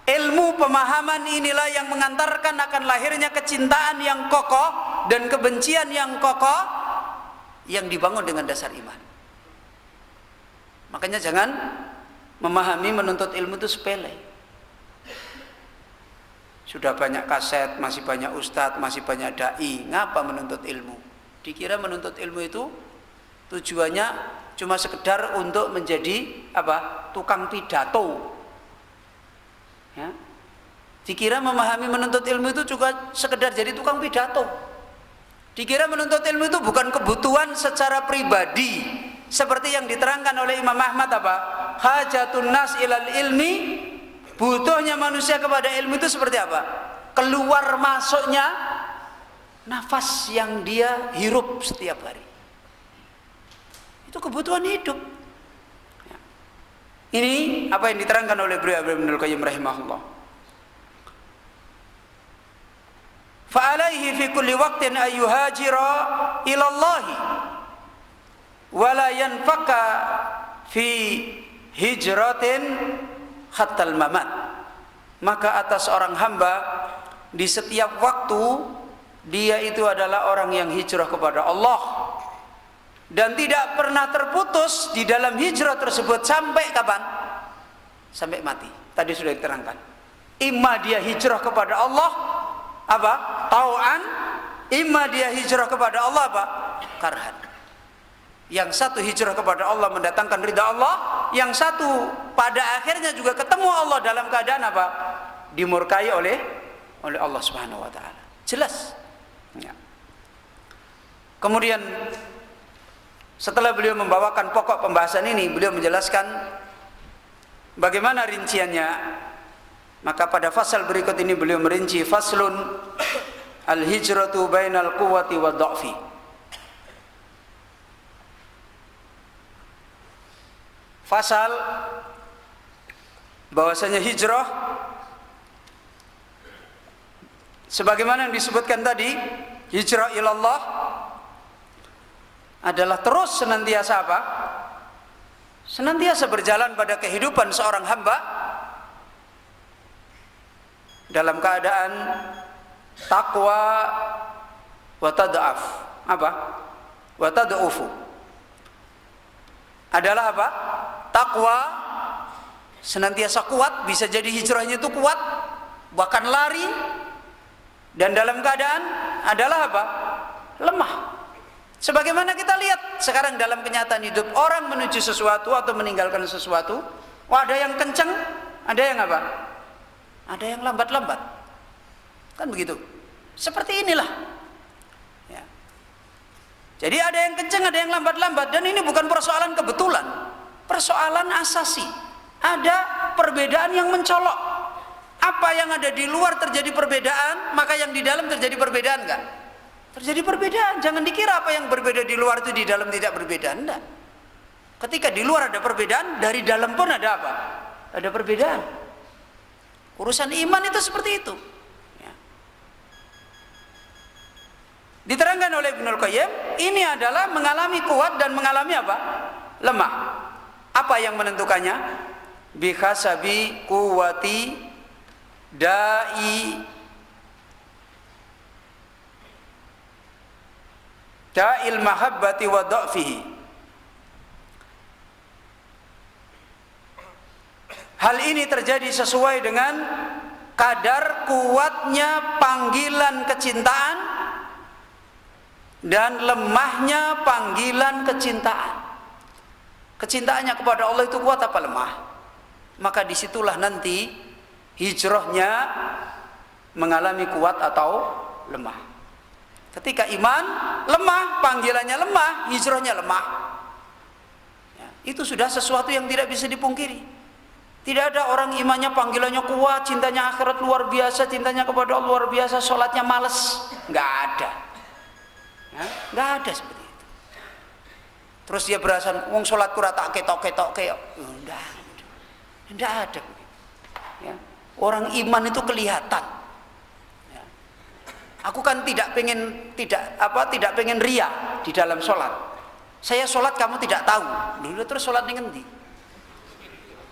ilmu pemahaman inilah yang mengantarkan akan lahirnya kecintaan yang kokoh dan kebencian yang kokoh yang dibangun dengan dasar iman. Makanya jangan memahami menuntut ilmu itu sepele. Sudah banyak kaset, masih banyak ustadz, masih banyak dai, ngapa menuntut ilmu? Dikira menuntut ilmu itu tujuannya cuma sekedar untuk menjadi apa? Tukang pidato. Ya. Dikira memahami menuntut ilmu itu juga sekedar jadi tukang pidato. Dikira menuntut ilmu itu bukan kebutuhan secara pribadi, seperti yang diterangkan oleh Imam Ahmad apa? Hajatun nas ilal ilmi, butuhnya manusia kepada ilmu itu seperti apa? Keluar masuknya nafas yang dia hirup setiap hari. Itu kebutuhan hidup. Ini apa yang diterangkan oleh beliau Ibnu Qayyim rahimahullah. Fa'alaihi fi kulli waqtin ayyuhajira ila Allah wa la yanfaka fi hijratin hatta al-mamat. maka atas orang hamba di setiap waktu dia itu adalah orang yang hijrah kepada Allah, dan tidak pernah terputus di dalam hijrah tersebut sampai kapan? Sampai mati. Tadi sudah diterangkan. Imma dia hijrah kepada Allah apa? Tau'an, imma dia hijrah kepada Allah apa? Karhan. Yang satu hijrah kepada Allah mendatangkan ridha Allah, yang satu pada akhirnya juga ketemu Allah dalam keadaan apa? Dimurkai oleh Allah Subhanahu wa taala. Jelas. Ya. Kemudian setelah beliau membawakan pokok pembahasan ini, beliau menjelaskan bagaimana rinciannya. Maka pada fasal berikut ini beliau merinci faslun al-hijratu bainal quwwati wad dha'fi. Fasal bahwasanya hijrah sebagaimana yang disebutkan tadi, hijrah ilallah adalah terus senantiasa apa? Senantiasa berjalan pada kehidupan seorang hamba dalam keadaan takwa wa tad'af. Apa? Wa tad'ufu. Adalah apa? Takwa senantiasa kuat, bisa jadi hijrahnya itu kuat, bahkan lari. Dan dalam keadaan adalah apa? Lemah. Sebagaimana kita lihat sekarang dalam kenyataan hidup, orang menuju sesuatu atau meninggalkan sesuatu, ada yang kencang, ada yang apa? Ada yang lambat-lambat. Kan begitu. Seperti inilah. Ya. Jadi ada yang kencang, ada yang lambat-lambat, dan ini bukan persoalan kebetulan, persoalan asasi. Ada perbedaan yang mencolok. Apa yang ada di luar terjadi perbedaan, maka yang di dalam terjadi perbedaan enggak? Terjadi perbedaan. Jangan dikira apa yang berbeda di luar itu di dalam tidak berbeda. Enggak. Ketika di luar ada perbedaan, dari dalam pun ada apa? Ada perbedaan. Urusan iman itu seperti itu. Ya. Diterangkan oleh Ibnul Qayyim, ini adalah mengalami kuat dan mengalami apa? Lemah. Apa yang menentukannya? Bihasabi quwwati da'il mahabbati wa dha'fihi. Hal ini terjadi sesuai dengan kadar kuatnya panggilan kecintaan dan lemahnya panggilan kecintaan. Kecintaannya kepada Allah itu kuat apa lemah? Maka disitulah nanti hijrahnya mengalami kuat atau lemah. Ketika iman lemah, panggilannya lemah, hijrahnya lemah. Ya, itu sudah sesuatu yang tidak bisa dipungkiri. Tidak ada orang imannya panggilannya kuat, cintanya akhirat luar biasa, cintanya kepada Allah luar biasa, sholatnya males. Nggak ada. Ya, nggak ada seperti itu. Terus dia berasa, wong sholat kurang tak ketok. Nggak ada. Ya. Orang iman itu kelihatan. Ya. Aku kan tidak pengen ria di dalam sholat. Saya sholat kamu tidak tahu. Dulu terus sholat dengan di.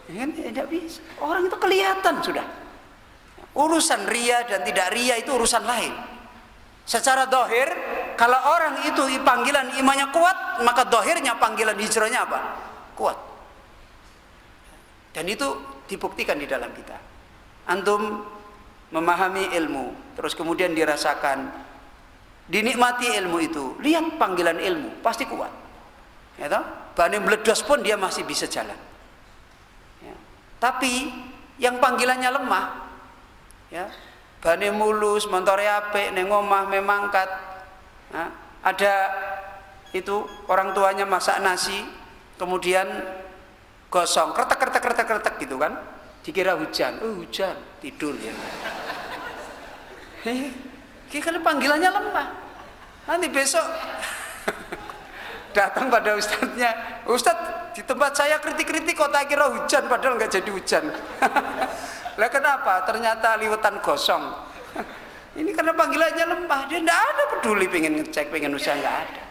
Ya, tidak bisa. Orang itu kelihatan sudah. Urusan ria dan tidak ria itu urusan lain. Secara dohir, kalau orang itu panggilan imannya kuat, maka dohirnya panggilan hijrahnya apa? Kuat. Dan itu dibuktikan di dalam kita. Antum memahami ilmu, terus kemudian dirasakan, dinikmati ilmu itu, lihat panggilan ilmu, pasti kuat. Ya toh? Bani meledos pun dia masih bisa jalan. Ya. Tapi yang panggilannya lemah, ya, bani mulus, montore apik, neng omah memangkat, ya, ada itu orang tuanya masak nasi, kemudian gosong, kretek gitu kan? Dikira hujan, hujan, tidur ya. Kalau panggilannya lemah, nanti besok datang pada ustadznya, Ustadz di tempat saya kritik kok tak kira hujan, padahal nggak jadi hujan. Lah kenapa? Ternyata liwetan gosong. Ini karena panggilannya lemah, dia tidak ada peduli pengen ngecek, pengen usaha, nggak ada.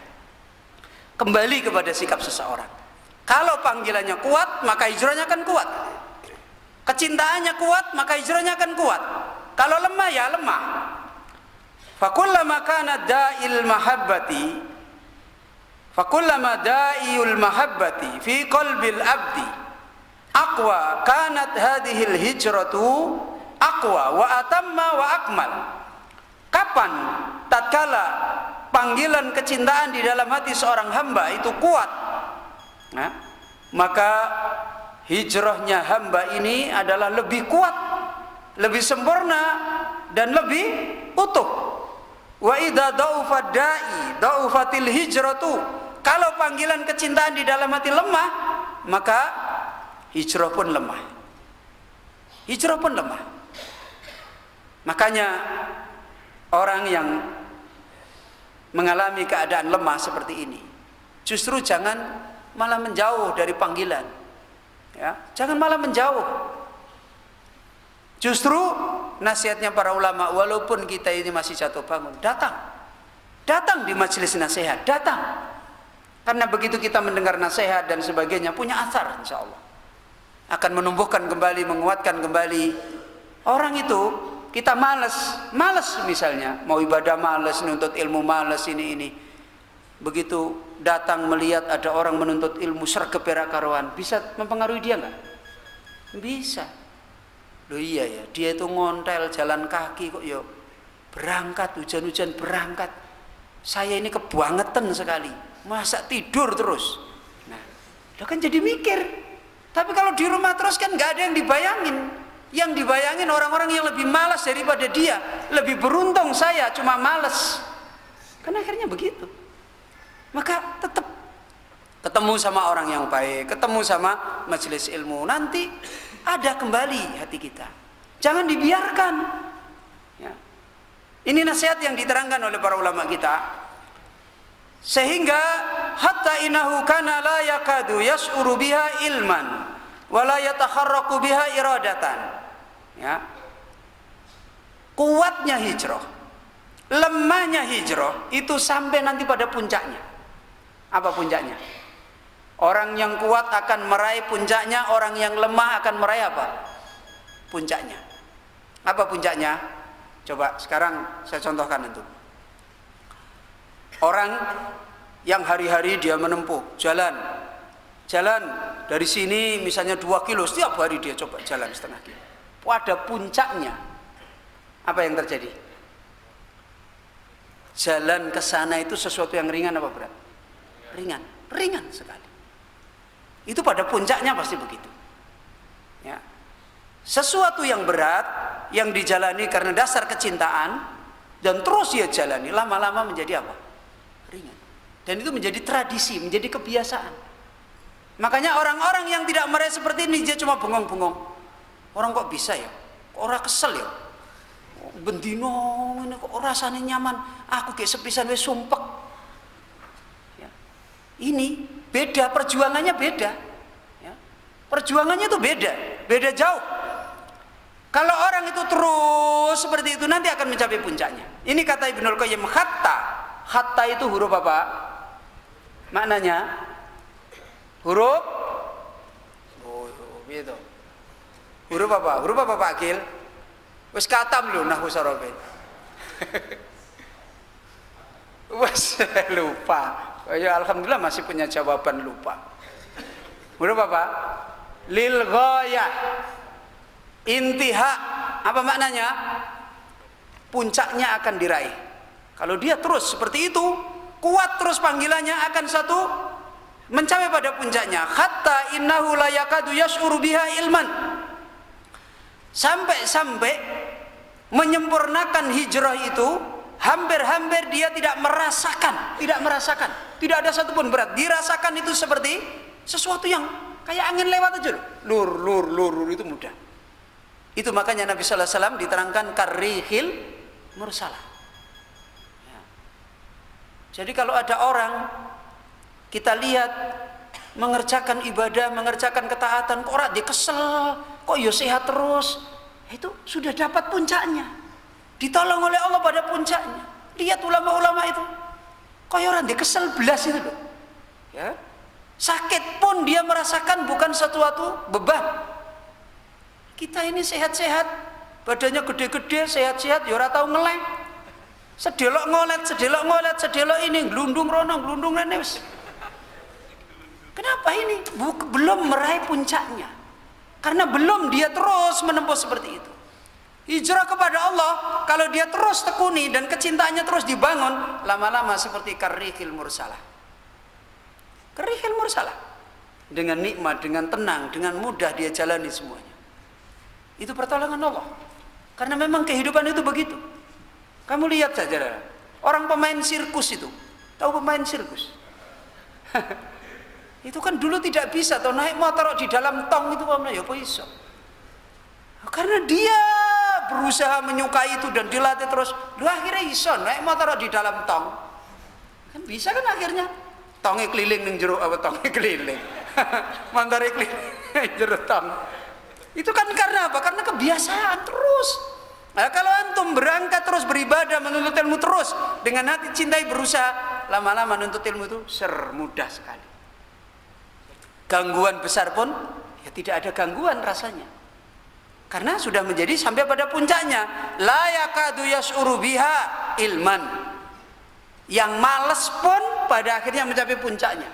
Kembali kepada sikap seseorang. Kalau panggilannya kuat, maka hijrahnya akan kuat. Kecintaannya kuat, maka hijrahnya akan kuat. Kalau lemah, ya lemah. Fakullama kana da'il mahabbati, fakullama da'iul mahabbati fi qalbil abdi aqwa, kanat hadhil hijratu aqwa wa atamma wa akmal. Kapan tatkala panggilan kecintaan di dalam hati seorang hamba itu kuat, nah, maka hijrahnya hamba ini adalah lebih kuat, lebih sempurna, dan lebih utuh. Wa idza dha'ufa da'i dha'ufatil hijratu. Kalau panggilan kecintaan di dalam hati lemah, maka hijrah pun lemah. Hijrah pun lemah. Makanya orang yang mengalami keadaan lemah seperti ini, justru jangan malah menjauh dari panggilan. Ya, jangan malah menjauh. Justru nasihatnya para ulama, walaupun kita ini masih jatuh bangun, datang di majelis nasihat, datang. Karena begitu kita mendengar nasihat dan sebagainya, punya athar, insya Allah akan menumbuhkan kembali, menguatkan kembali. Orang itu kita malas misalnya, mau ibadah malas, menuntut ilmu malas, ini. Begitu datang melihat ada orang menuntut ilmu sergap perak karuan, bisa mempengaruhi dia nggak? Bisa. Loh iya ya, dia itu ngontel jalan kaki kok yo berangkat, hujan-hujan berangkat. Saya ini kebangetan sekali, masa tidur terus. Nah, lo kan jadi mikir. Tapi kalau di rumah terus kan nggak ada yang dibayangin. Yang dibayangin orang-orang yang lebih malas daripada dia. Lebih beruntung saya cuma malas. Kan akhirnya begitu. Maka tetap ketemu sama orang yang baik, ketemu sama majelis ilmu, nanti ada kembali hati kita. Jangan dibiarkan. Ya. Ini nasihat yang diterangkan oleh para ulama kita. Sehingga hatta innahu kana la yakadu yas'uru biha ilman wa la yatakharraqu biha iradatan. Ya. Kuatnya hijrah, lemahnya hijrah itu sampai nanti pada puncaknya. Apa puncaknya? Orang yang kuat akan meraih puncaknya, orang yang lemah akan meraih apa? Puncaknya. Apa puncaknya? Coba sekarang saya contohkan itu. Orang yang hari-hari dia menempuh jalan dari sini misalnya 2 kilo, setiap hari dia coba jalan setengah kilo. Pada puncaknya apa yang terjadi? Jalan ke sana itu sesuatu yang ringan apa berat? Ringan sekali. Itu pada puncaknya pasti begitu. Ya. Sesuatu yang berat yang dijalani karena dasar kecintaan dan terus dia jalani, lama-lama menjadi apa? Ringan. Dan itu menjadi tradisi, menjadi kebiasaan. Makanya orang-orang yang tidak meraih seperti ini dia cuma bengong-bengong. Orang kok bisa ya? Orang kesel ya? Bendino ini kok rasanya nyaman, aku kayak sepisan wis sumpek. Ya. Ini beda, perjuangannya beda. Ya. Perjuangannya itu beda jauh. Kalau orang itu terus seperti itu nanti akan mencapai puncaknya. Ini kata Ibnul Qayyim, hatta itu huruf apa? Maknanya huruf gitu. Huruf apa? Huruf apa Pak Akil? Wis katam lho nahwu sarabe. Wes lupa. Ya alhamdulillah masih punya jawaban lupa. Huruf apa? Lil ghayah. Intiha. Apa maknanya? Puncaknya akan diraih. Kalau dia terus seperti itu, kuat terus panggilannya akan satu mencapai pada puncaknya. Hatta innahu la yakadu yash'uru biha ilman. Sampai menyempurnakan hijrah itu hampir-hampir dia tidak merasakan. Tidak ada satupun berat. Dirasakan itu seperti sesuatu yang kayak angin lewat aja. Lur itu mudah. Itu makanya Nabi sallallahu alaihi wasallam diterangkan karrihil mursalah. Ya. Jadi kalau ada orang kita lihat mengerjakan ibadah, mengerjakan ketaatan, kok dia kesel, kok ya sehat terus, itu sudah dapat puncaknya, ditolong oleh Allah pada puncaknya. Lihat ulama-ulama itu, kok ya orang dia kesel belas itu loh, ya. Sakit pun dia merasakan bukan sesuatu beban, Kita ini sehat-sehat, badannya gede-gede, sehat-sehat, ya ora tau ngeleng. Sedelok ngolet, sedelok ini glundung rono, glundung rene wis. Kenapa ini? Belum meraih puncaknya. Karena belum dia terus menempuh seperti itu. Hijrah kepada Allah, kalau dia terus tekuni dan kecintaannya terus dibangun, lama-lama seperti karihil mursalah. Karihil mursalah. Dengan nikmat, dengan tenang, dengan mudah dia jalani semuanya. Itu pertolongan Allah. Karena memang kehidupan itu begitu. Kamu lihat saja, orang pemain sirkus itu. Tahu pemain sirkus? Itu kan dulu tidak bisa tuh naik motor di dalam tong itu ya apa iso. Karena dia berusaha menyukai itu dan dilatih terus, akhirnya iso naik motor di dalam tong. Kan bisa kan akhirnya. Tongnya keliling ning jero apa tongnya keliling. Montore keliling jero tong. Itu kan karena apa? Karena kebiasaan terus. Nah, kalau antum berangkat terus beribadah, menuntut ilmu terus dengan hati cintai berusaha, lama-lama menuntut ilmu itu mudah sekali. Gangguan besar pun ya tidak ada gangguan rasanya. Karena sudah menjadi sampai pada puncaknya. La yakadu yas'uru biha ilman. Yang malas pun pada akhirnya mencapai puncaknya.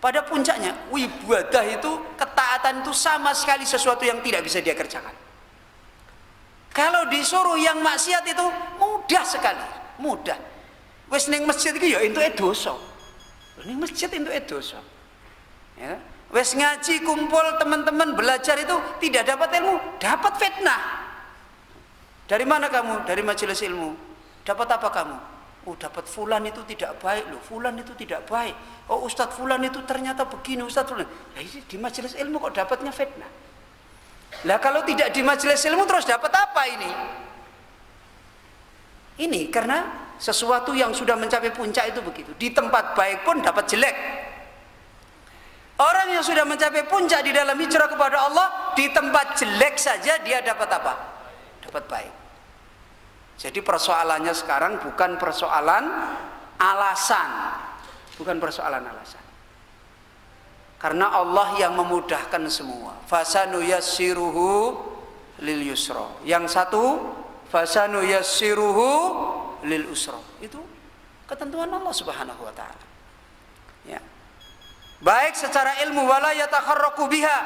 Pada puncaknya, ibadah itu, ketaatan itu sama sekali sesuatu yang tidak bisa dia kerjakan. Kalau disuruh yang maksiat itu mudah sekali, mudah. Wes ning masjid iki ya entuke dosa. Ning masjid entuke dosa. Ya. Wes ngaji kumpul teman-teman belajar itu tidak dapat ilmu, dapat fitnah. Dari mana kamu? Dari majelis ilmu. Dapat apa kamu? Oh, dapat fulan itu tidak baik loh. Fulan itu tidak baik. Oh, Ustadz fulan itu ternyata begini, Ustadz fulan. Nah, ini di majelis ilmu kok dapatnya fitnah. Lah kalau tidak di majelis ilmu terus dapat apa ini? Ini karena sesuatu yang sudah mencapai puncak itu begitu. Di tempat baik pun dapat jelek. Orang yang sudah mencapai puncak di dalam hijrah kepada Allah, di tempat jelek saja dia dapat apa? Dapat baik. Jadi persoalannya sekarang bukan persoalan alasan. Bukan persoalan alasan. Karena Allah yang memudahkan semua. Fasanu yassiruhu lil yusra. Yang satu, fasanu yassiruhu lil usra. Itu ketentuan Allah Subhanahu wa taala. Ya. Baik secara ilmu wala yatakharraqu biha,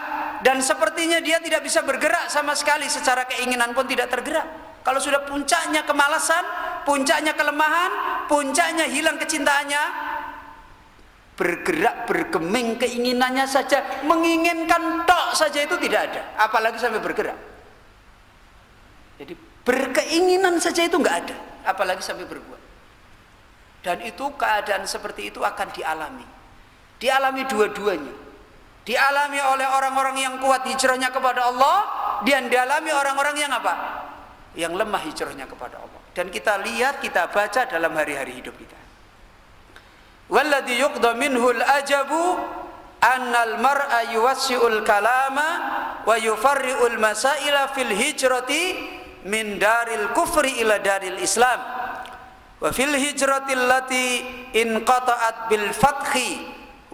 dan sepertinya dia tidak bisa bergerak sama sekali, secara keinginan pun tidak tergerak. Kalau sudah puncaknya kemalasan, puncaknya kelemahan, puncaknya hilang kecintaannya, bergerak bergeming keinginannya saja, menginginkan tok saja itu tidak ada, apalagi sampai bergerak. Jadi berkeinginan saja itu enggak ada, apalagi sampai berbuat. Dan itu keadaan seperti itu akan dialami dua-duanya. Dialami oleh orang-orang yang kuat hijrahnya kepada Allah, dan dialami orang-orang yang apa? Yang lemah hijrahnya kepada Allah. Dan kita lihat, kita baca dalam hari-hari hidup kita. Walladhi yuqda minhul ajabu annal mar'a yuwassi'ul kalama wa yufarri'ul masaila fil hijrati min daril kufri ila daril islam wa fil hijrati allati inqata'at bil fathi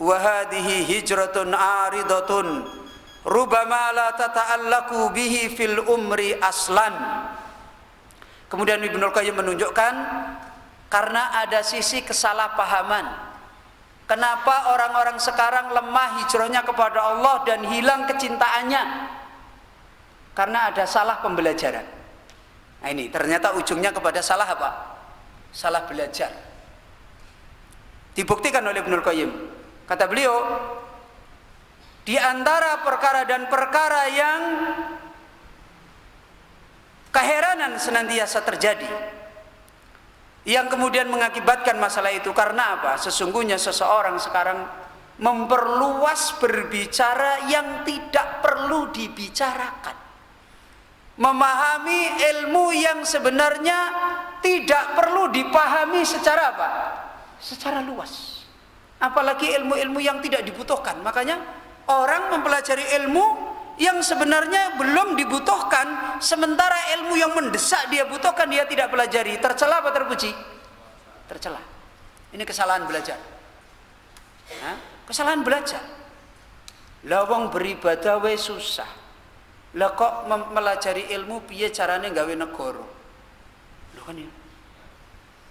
wa hadhihi hijratun aridatun rubama la tata'allaku bihi fil umri aslan. Kemudian Ibnu Qayyim menunjukkan karena ada sisi kesalahpahaman. Kenapa orang-orang sekarang lemah hijrahnya kepada Allah dan hilang kecintaannya? Karena ada salah pembelajaran. Nah ini ternyata ujungnya kepada salah apa? Salah belajar. Dibuktikan oleh Ibnu Qayyim. Kata beliau, di antara perkara dan perkara yang keheranan senantiasa terjadi, yang kemudian mengakibatkan masalah itu karena apa? Sesungguhnya seseorang sekarang memperluas berbicara yang tidak perlu dibicarakan, memahami ilmu yang sebenarnya tidak perlu dipahami secara apa? Secara luas. Apalagi ilmu-ilmu yang tidak dibutuhkan. Makanya orang mempelajari ilmu yang sebenarnya belum dibutuhkan, sementara ilmu yang mendesak dia butuhkan dia tidak pelajari. Tercela apa terpuji? Tercela. Ini kesalahan belajar. Kesalahan belajar. Lawang beribadah we susah, Lah kok melajari ilmu piye carane gawe negara? Lho kan ini.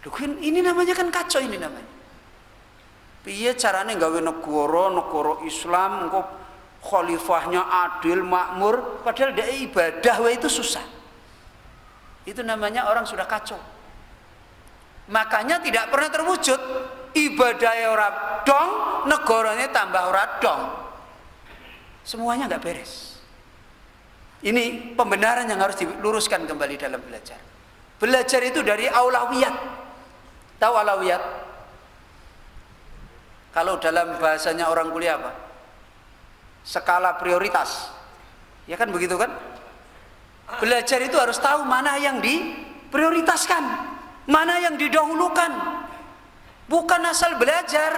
Lho kan ini namanya kan kacau ini namanya. Piye carane gawe negara Islam engko khalifahnya adil, makmur, padahal dia ibadah wae itu susah. Itu namanya orang sudah kacau. Makanya tidak pernah terwujud ibadahnya orang dong, negaranya tambah orang dong. Semuanya nggak beres. Ini pembenaran yang harus diluruskan kembali dalam belajar. Belajar itu dari aulawiyat. Tahu aulawiyat? Kalau dalam bahasanya orang kuliah apa? Skala prioritas. Ya kan begitu kan? Belajar itu harus tahu mana yang diprioritaskan, mana yang didahulukan. Bukan asal belajar.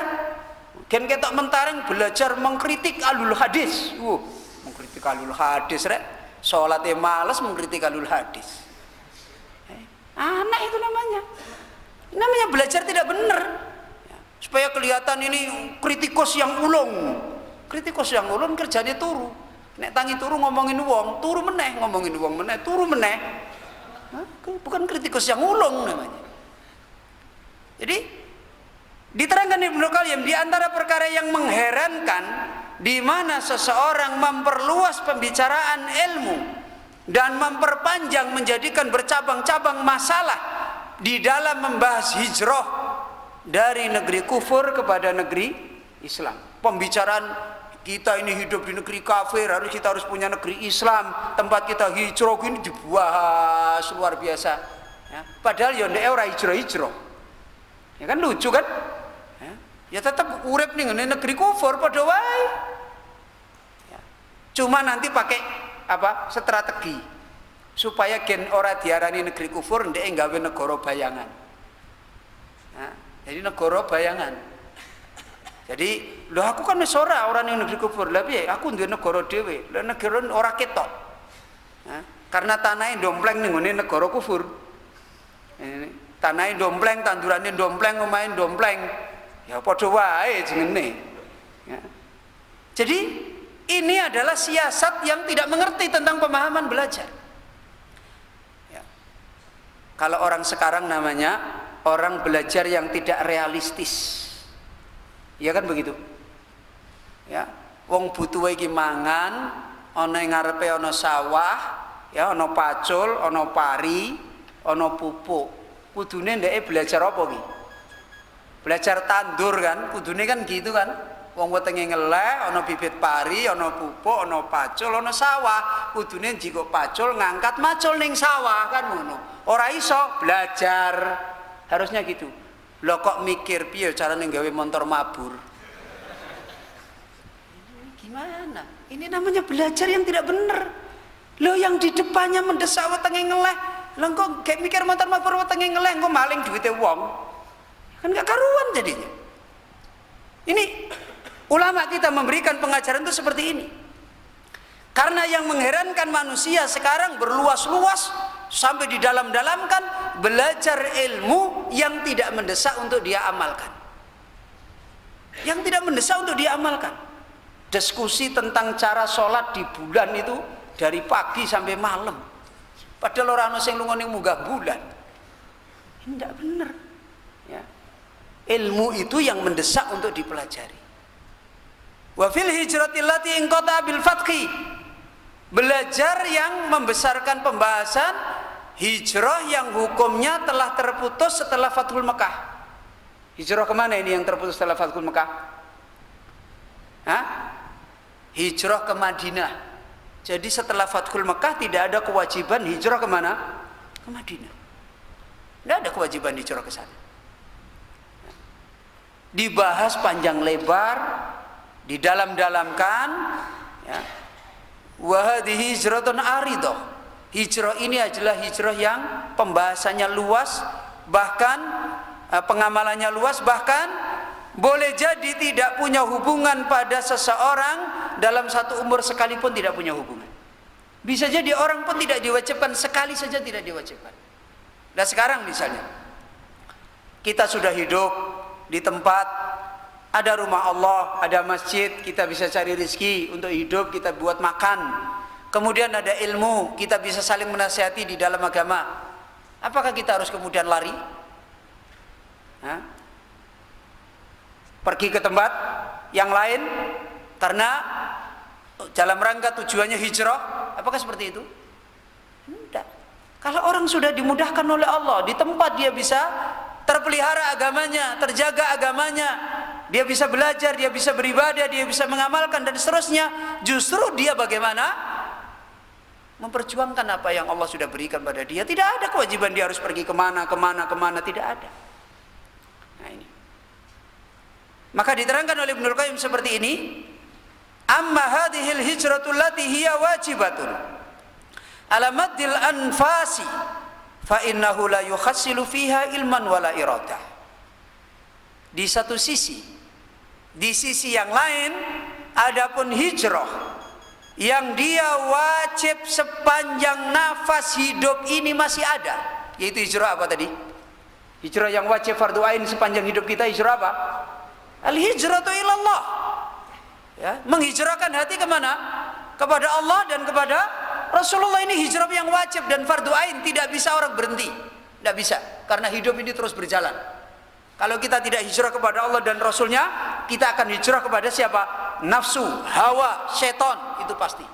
Gen ketok mentareng belajar mengkritik alul hadis. Mengkritik alul hadis rek. Salatnya malas mengkritik alul hadis. Anak itu namanya. Namanya belajar tidak benar. Supaya kelihatan ini kritikus yang ulung. Kritikus yang ulung kerjanya turu. Nek tangi turu ngomongin wong, turu meneh ngomongin wong meneh, turu meneh. Bukan kritikus yang ulung namanya. Jadi diterangkan Ibnu Qayyim di antara perkara yang mengherankan di mana seseorang memperluas pembicaraan ilmu dan memperpanjang menjadikan bercabang-cabang masalah di dalam membahas hijrah dari negeri kufur kepada negeri Islam. Pembicaraan kita ini hidup di negeri kafir, kita harus punya negeri Islam, tempat kita hijrah ini dibahas luar biasa. Ya, padahal ya ndek ora hijrah-hijrah. Ya kan lucu kan? Ya tetap urip ning negeri kufur padha wae. Ya. Cuma nanti pakai apa? Strategi supaya gen ora diarani negeri kufur, ndek gawe negara bayangan. Ya, jadi negara bayangan. Jadi, lho aku kan wis ora orang yang negeri kufur. Lah piye? Aku duwe negara dhewe. Lah negara ora ketok. Ya, karena tanahnya dompleng ning ngene negara kufur. Tanahnya dompleng, tandurane dompleng, omahe dompleng. Ya padha wae jenenge. Ya. Jadi ini adalah siasat yang tidak mengerti tentang pemahaman belajar. Ya. Kalau orang sekarang namanya orang belajar yang tidak realistis. Ya kan begitu. Ya, wong butuh iki mangan, ana ing ngarepe ana sawah, ya ana pacul, ana pari, ana pupuk. Kudune ndeke belajar apa ki? Belajar tandur kan, kudune kan gitu kan. Wong wetenge ngeleh, ana bibit pari, ana pupuk, ana pacul, ana sawah. Kudune jiko pacul ngangkat macul ning sawah kan ngono. Ora iso belajar. Harusnya gitu. Loh kok mikir piye carane gawe motor mabur? Gimana? Ini namanya belajar yang tidak benar. Loh yang di depannya mendesak wetenge ngeleh. Lah kok gak mikir motor mabur wetenge ngeleh kok maling duwite wong. Kan gak karuan jadinya. Ini ulama kita memberikan pengajaran itu seperti ini. Karena yang mengherankan manusia sekarang berluas-luas sampai didalam-dalamkan belajar ilmu yang tidak mendesak untuk dia amalkan. Yang tidak mendesak untuk dia amalkan. Diskusi tentang cara sholat di bulan itu dari pagi sampai malam. Padahal orang sing lunga ning munggah bulan. Ini tidak benar. Ya. Ilmu itu yang mendesak untuk dipelajari. Wa fil hijrati allati inqata bil fathi. Belajar yang membesarkan pembahasan hijrah yang hukumnya telah terputus setelah Fathul Mekah. Hijrah kemana ini yang terputus setelah Fathul Mekah? Hah? Hijrah ke Madinah. Jadi setelah Fathul Mekah tidak ada kewajiban hijrah kemana? Ke Madinah. Tidak ada kewajiban hijrah ke sana. Dibahas panjang lebar, didalam-dalamkan, ya. Wa hadhihi hijratun aridah. Hijrah ini adalah hijrah yang pembahasannya luas, bahkan pengamalannya luas, bahkan boleh jadi tidak punya hubungan pada seseorang dalam satu umur sekalipun tidak punya hubungan. Bisa jadi orang pun tidak diwajibkan, sekali saja tidak diwajibkan. Nah sekarang misalnya kita sudah hidup di tempat ada rumah Allah, ada masjid, kita bisa cari rezeki untuk hidup, kita buat makan. kemudian ada ilmu, kita bisa saling menasihati di dalam agama. Apakah kita harus kemudian lari? Hah? Pergi ke tempat yang lain karena dalam rangka tujuannya hijrah? Apakah seperti itu? Tidak. Kalau orang sudah dimudahkan oleh Allah, di tempat dia bisa terpelihara agamanya, terjaga agamanya, dia bisa belajar, dia bisa beribadah, dia bisa mengamalkan dan seterusnya, justru dia bagaimana? Memperjuangkan apa yang Allah sudah berikan pada dia. Tidak ada kewajiban dia harus pergi kemana, tidak ada. Nah ini. Maka diterangkan oleh Ibnul Qayyim seperti ini, amma hadhil hijratul lati hiya wajibatun ala maddil anfasi fa innahu la yukhassilu fiha ilman wala iradah. Di satu sisi, di sisi yang lain, adapun hijrah yang dia wajib sepanjang nafas hidup ini masih ada, yaitu hijrah apa tadi? Hijrah yang wajib fardu ain sepanjang hidup kita, hijrah apa? Al-hijratu ilallah. Ya, menghijrahkan hati kemana? Kepada Allah dan kepada Rasulullah. Ini hijrah yang wajib dan fardu ain, tidak bisa orang berhenti. Tidak bisa, karena hidup ini terus berjalan. Kalau kita tidak hijrah kepada Allah dan Rasulnya, kita akan hijrah kepada siapa? Nafsu, hawa, setan, itu pasti.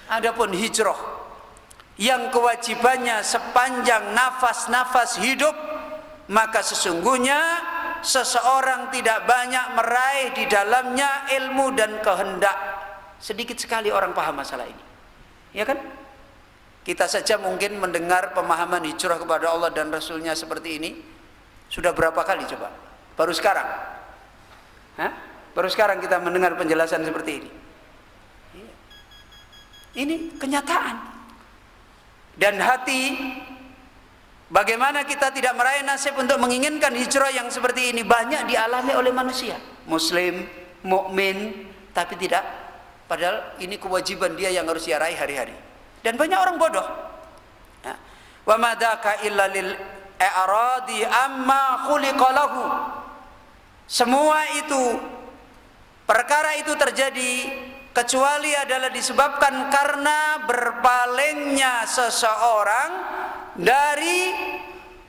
Adapun hijrah yang kewajibannya sepanjang nafas-nafas hidup, maka sesungguhnya seseorang tidak banyak meraih di dalamnya ilmu dan kehendak. Sedikit sekali orang paham masalah ini, ya kan? Kita saja mungkin mendengar pemahaman hijrah kepada Allah dan Rasulnya seperti ini sudah berapa kali coba? Baru sekarang? Hah? Baru sekarang kita mendengar penjelasan seperti ini. Ini kenyataan. Dan hati, bagaimana kita tidak meraih nasib untuk menginginkan hijrah yang seperti ini, banyak dialami oleh manusia. Muslim, mukmin, tapi tidak. Padahal ini kewajiban dia yang harus dia raih hari-hari. Dan banyak orang bodoh. Wa madaka illa lil i'radi amma khuliqa lahu. Semua itu, perkara itu terjadi kecuali adalah disebabkan karena berpalingnya seseorang dari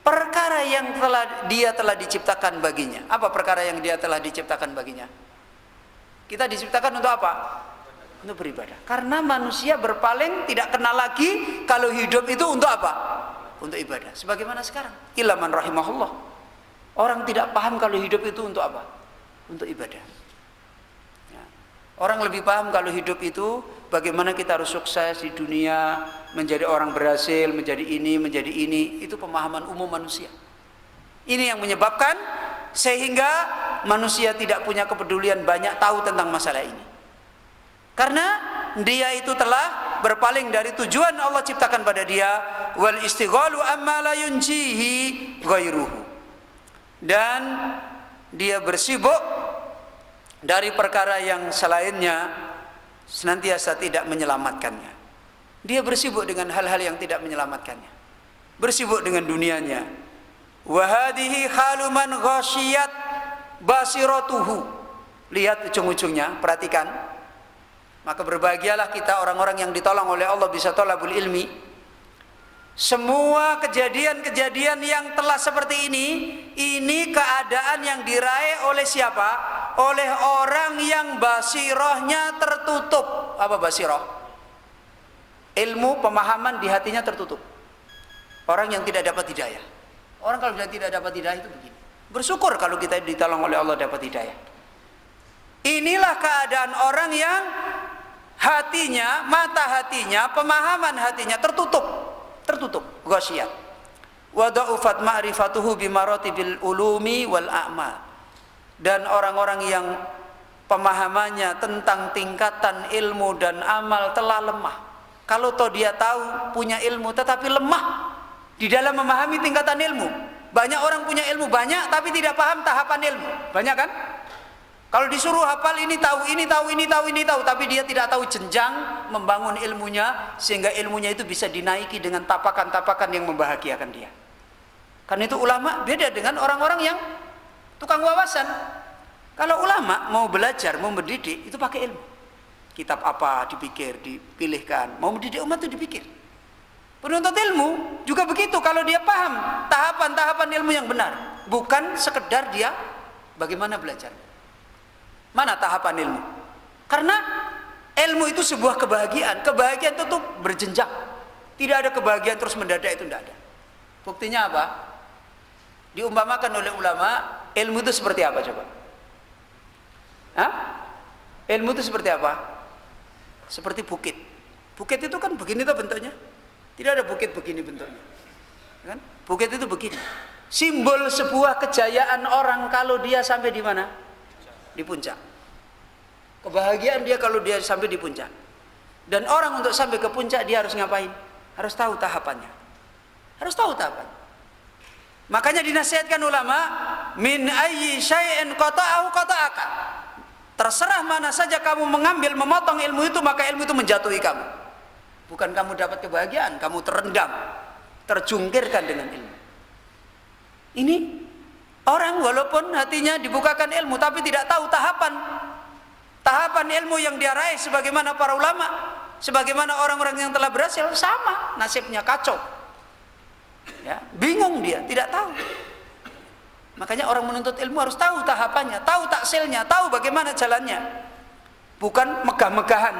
perkara yang dia telah diciptakan baginya. Apa perkara yang dia telah diciptakan baginya? Kita diciptakan untuk apa? Untuk beribadah. Karena manusia berpaling, tidak kenal lagi kalau hidup itu untuk apa? Untuk ibadah. Sebagaimana sekarang, illa man rahimahullah, orang tidak paham kalau hidup itu untuk apa? Untuk ibadah. Ya. Orang lebih paham kalau hidup itu bagaimana kita harus sukses di dunia, menjadi orang berhasil, menjadi ini, menjadi ini. Itu pemahaman umum manusia. Ini yang menyebabkan sehingga manusia tidak punya kepedulian banyak tahu tentang masalah ini. Karena dia itu telah berpaling dari tujuan Allah ciptakan pada dia, wal istighalu amma la yunjihi ghairuhu. Dan dia bersibuk dari perkara yang selainnya senantiasa tidak menyelamatkannya. Dia bersibuk dengan hal-hal yang tidak menyelamatkannya. Bersibuk dengan dunianya. Wa hadhihi halu man ghasyiyat basiratuhu. Lihat ujung-ujungnya, perhatikan. Maka berbahagialah kita orang-orang yang ditolong oleh Allah bisa thalabul ilmi. Semua kejadian-kejadian yang telah seperti ini keadaan yang diraih oleh siapa? Oleh orang yang basirahnya tertutup. Apa basirah? Ilmu, pemahaman di hatinya tertutup. Orang yang tidak dapat hidayah. Orang kalau tidak dapat hidayah itu begini. Bersyukur kalau kita ditolong oleh Allah dapat hidayah. Inilah keadaan orang yang hatinya, mata hatinya, pemahaman hatinya tertutup, ghasyiyat. Wa da'ufat ma'rifatuhu bimaratibil ulumi wal a'mal. Dan orang-orang yang pemahamannya tentang tingkatan ilmu dan amal telah lemah. Kalau toh dia tahu punya ilmu tetapi lemah di dalam memahami tingkatan ilmu. Banyak orang punya ilmu banyak tapi tidak paham tahapan ilmu. Banyak kan? Kalau disuruh hafal ini tahu, tapi dia tidak tahu jenjang membangun ilmunya sehingga ilmunya itu bisa dinaiki dengan tapakan-tapakan yang membahagiakan dia. Karena itu ulama beda dengan orang-orang yang tukang wawasan. Kalau ulama mau belajar, mau mendidik itu pakai ilmu. kitab apa dipikir, dipilihkan. Mau mendidik umat itu dipikir. Penuntut ilmu juga begitu, kalau dia paham tahapan-tahapan ilmu yang benar, bukan sekedar dia bagaimana belajar. Mana tahapan ilmu? Karena ilmu itu sebuah kebahagiaan. Kebahagiaan itu tuh berjenjang. Tidak ada kebahagiaan terus mendadak, itu tidak ada. Buktinya apa? Diumpamakan oleh ulama, ilmu itu seperti apa coba? Hah? Ilmu itu seperti apa? Seperti bukit. Bukit itu kan begini tuh bentuknya. Tidak ada bukit begini bentuknya. Kan? Bukit itu begini. Simbol sebuah kejayaan orang kalau dia sampai di mana? Di puncak. Kebahagiaan dia kalau dia sampai di puncak. Dan orang untuk sampai ke puncak dia harus ngapain? Harus tahu tahapannya. Harus tahu tahapannya. Makanya dinasihatkan ulama, min ayyi syai'in qata'ahu qata'aka. Terserah mana saja kamu mengambil, memotong ilmu itu, maka ilmu itu menjatuhi kamu. Bukan kamu dapat kebahagiaan, kamu terendam, terjungkirkan dengan ilmu. Ini orang walaupun hatinya dibukakan ilmu tapi tidak tahu tahapan ilmu yang dia raih, sebagaimana para ulama, sebagaimana orang-orang yang telah berhasil, sama nasibnya, kacau. Ya, bingung dia, tidak tahu. Makanya orang menuntut ilmu harus tahu tahapannya, tahu taksilnya, tahu bagaimana jalannya. Bukan megah-megahan.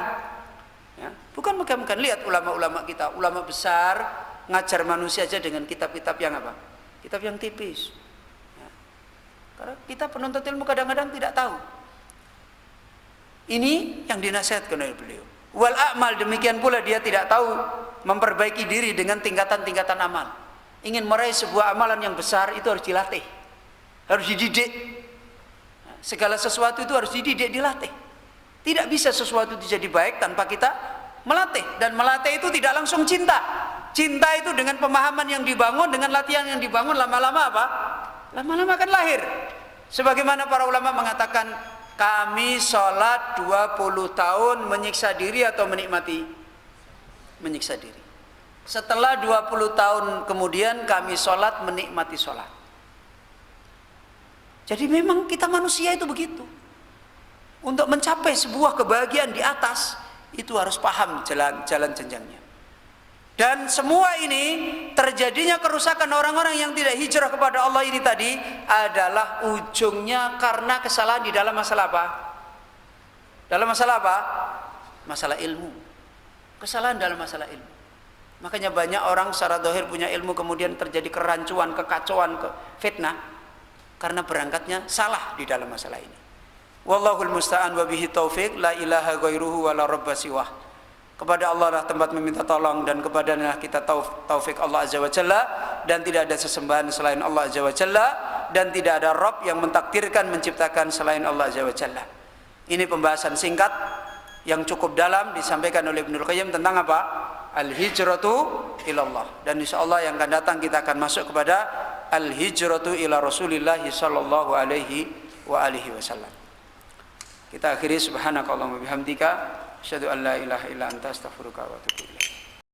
Ya, bukan megah-megahan. Lihat ulama-ulama kita, ulama besar ngajar manusia aja dengan kitab-kitab yang apa? Kitab yang tipis. Ya. Karena kita penuntut ilmu kadang-kadang tidak tahu. Ini yang dinasihatkan oleh beliau. Wal a'mal, demikian pula dia tidak tahu memperbaiki diri dengan tingkatan-tingkatan amal. Ingin meraih sebuah amalan yang besar itu harus dilatih. Harus dididik. Segala sesuatu itu harus dididik, dilatih. Tidak bisa sesuatu itu jadi baik tanpa kita melatih. Dan melatih itu tidak langsung cinta. Cinta itu dengan pemahaman yang dibangun, dengan latihan yang dibangun, lama-lama apa? Lama-lama akan lahir. Sebagaimana para ulama mengatakan, kami sholat 20 tahun menyiksa diri atau menikmati? Menyiksa diri. Setelah 20 tahun kemudian kami sholat menikmati sholat. Jadi memang kita manusia itu begitu. Untuk mencapai sebuah kebahagiaan di atas, itu harus paham jalan jenjangnya. Dan semua ini terjadinya kerusakan orang-orang yang tidak hijrah kepada Allah ini tadi adalah ujungnya karena kesalahan di dalam masalah apa? Dalam masalah apa? Masalah ilmu. Kesalahan dalam masalah ilmu. Makanya banyak orang secara zahir punya ilmu kemudian terjadi kerancuan, kekacauan, fitnah karena berangkatnya salah di dalam masalah ini. Wallahul musta'an wa bihi taufiq, la ilaha ghairuhu wa la rabba siwah. Kepada Allah lah tempat meminta tolong dan kepadanya kita taufik Allah Azza wa Jalla, dan tidak ada sesembahan selain Allah Azza wa Jalla, dan tidak ada Rabb yang mentakdirkan menciptakan selain Allah Azza wa Jalla. Ini pembahasan singkat yang cukup dalam disampaikan oleh Ibnul Qayyim tentang apa? Al-hijratu ilallah. Dan insyaallah yang akan datang kita akan masuk kepada al-hijratu ila Rasulillah sallallahu alaihi wa alihi wasallam. Kita akhiri subhanakallahumma bihamdika asyhadu an la ilaha illa anta astaghfiruka wa atubu ilaik.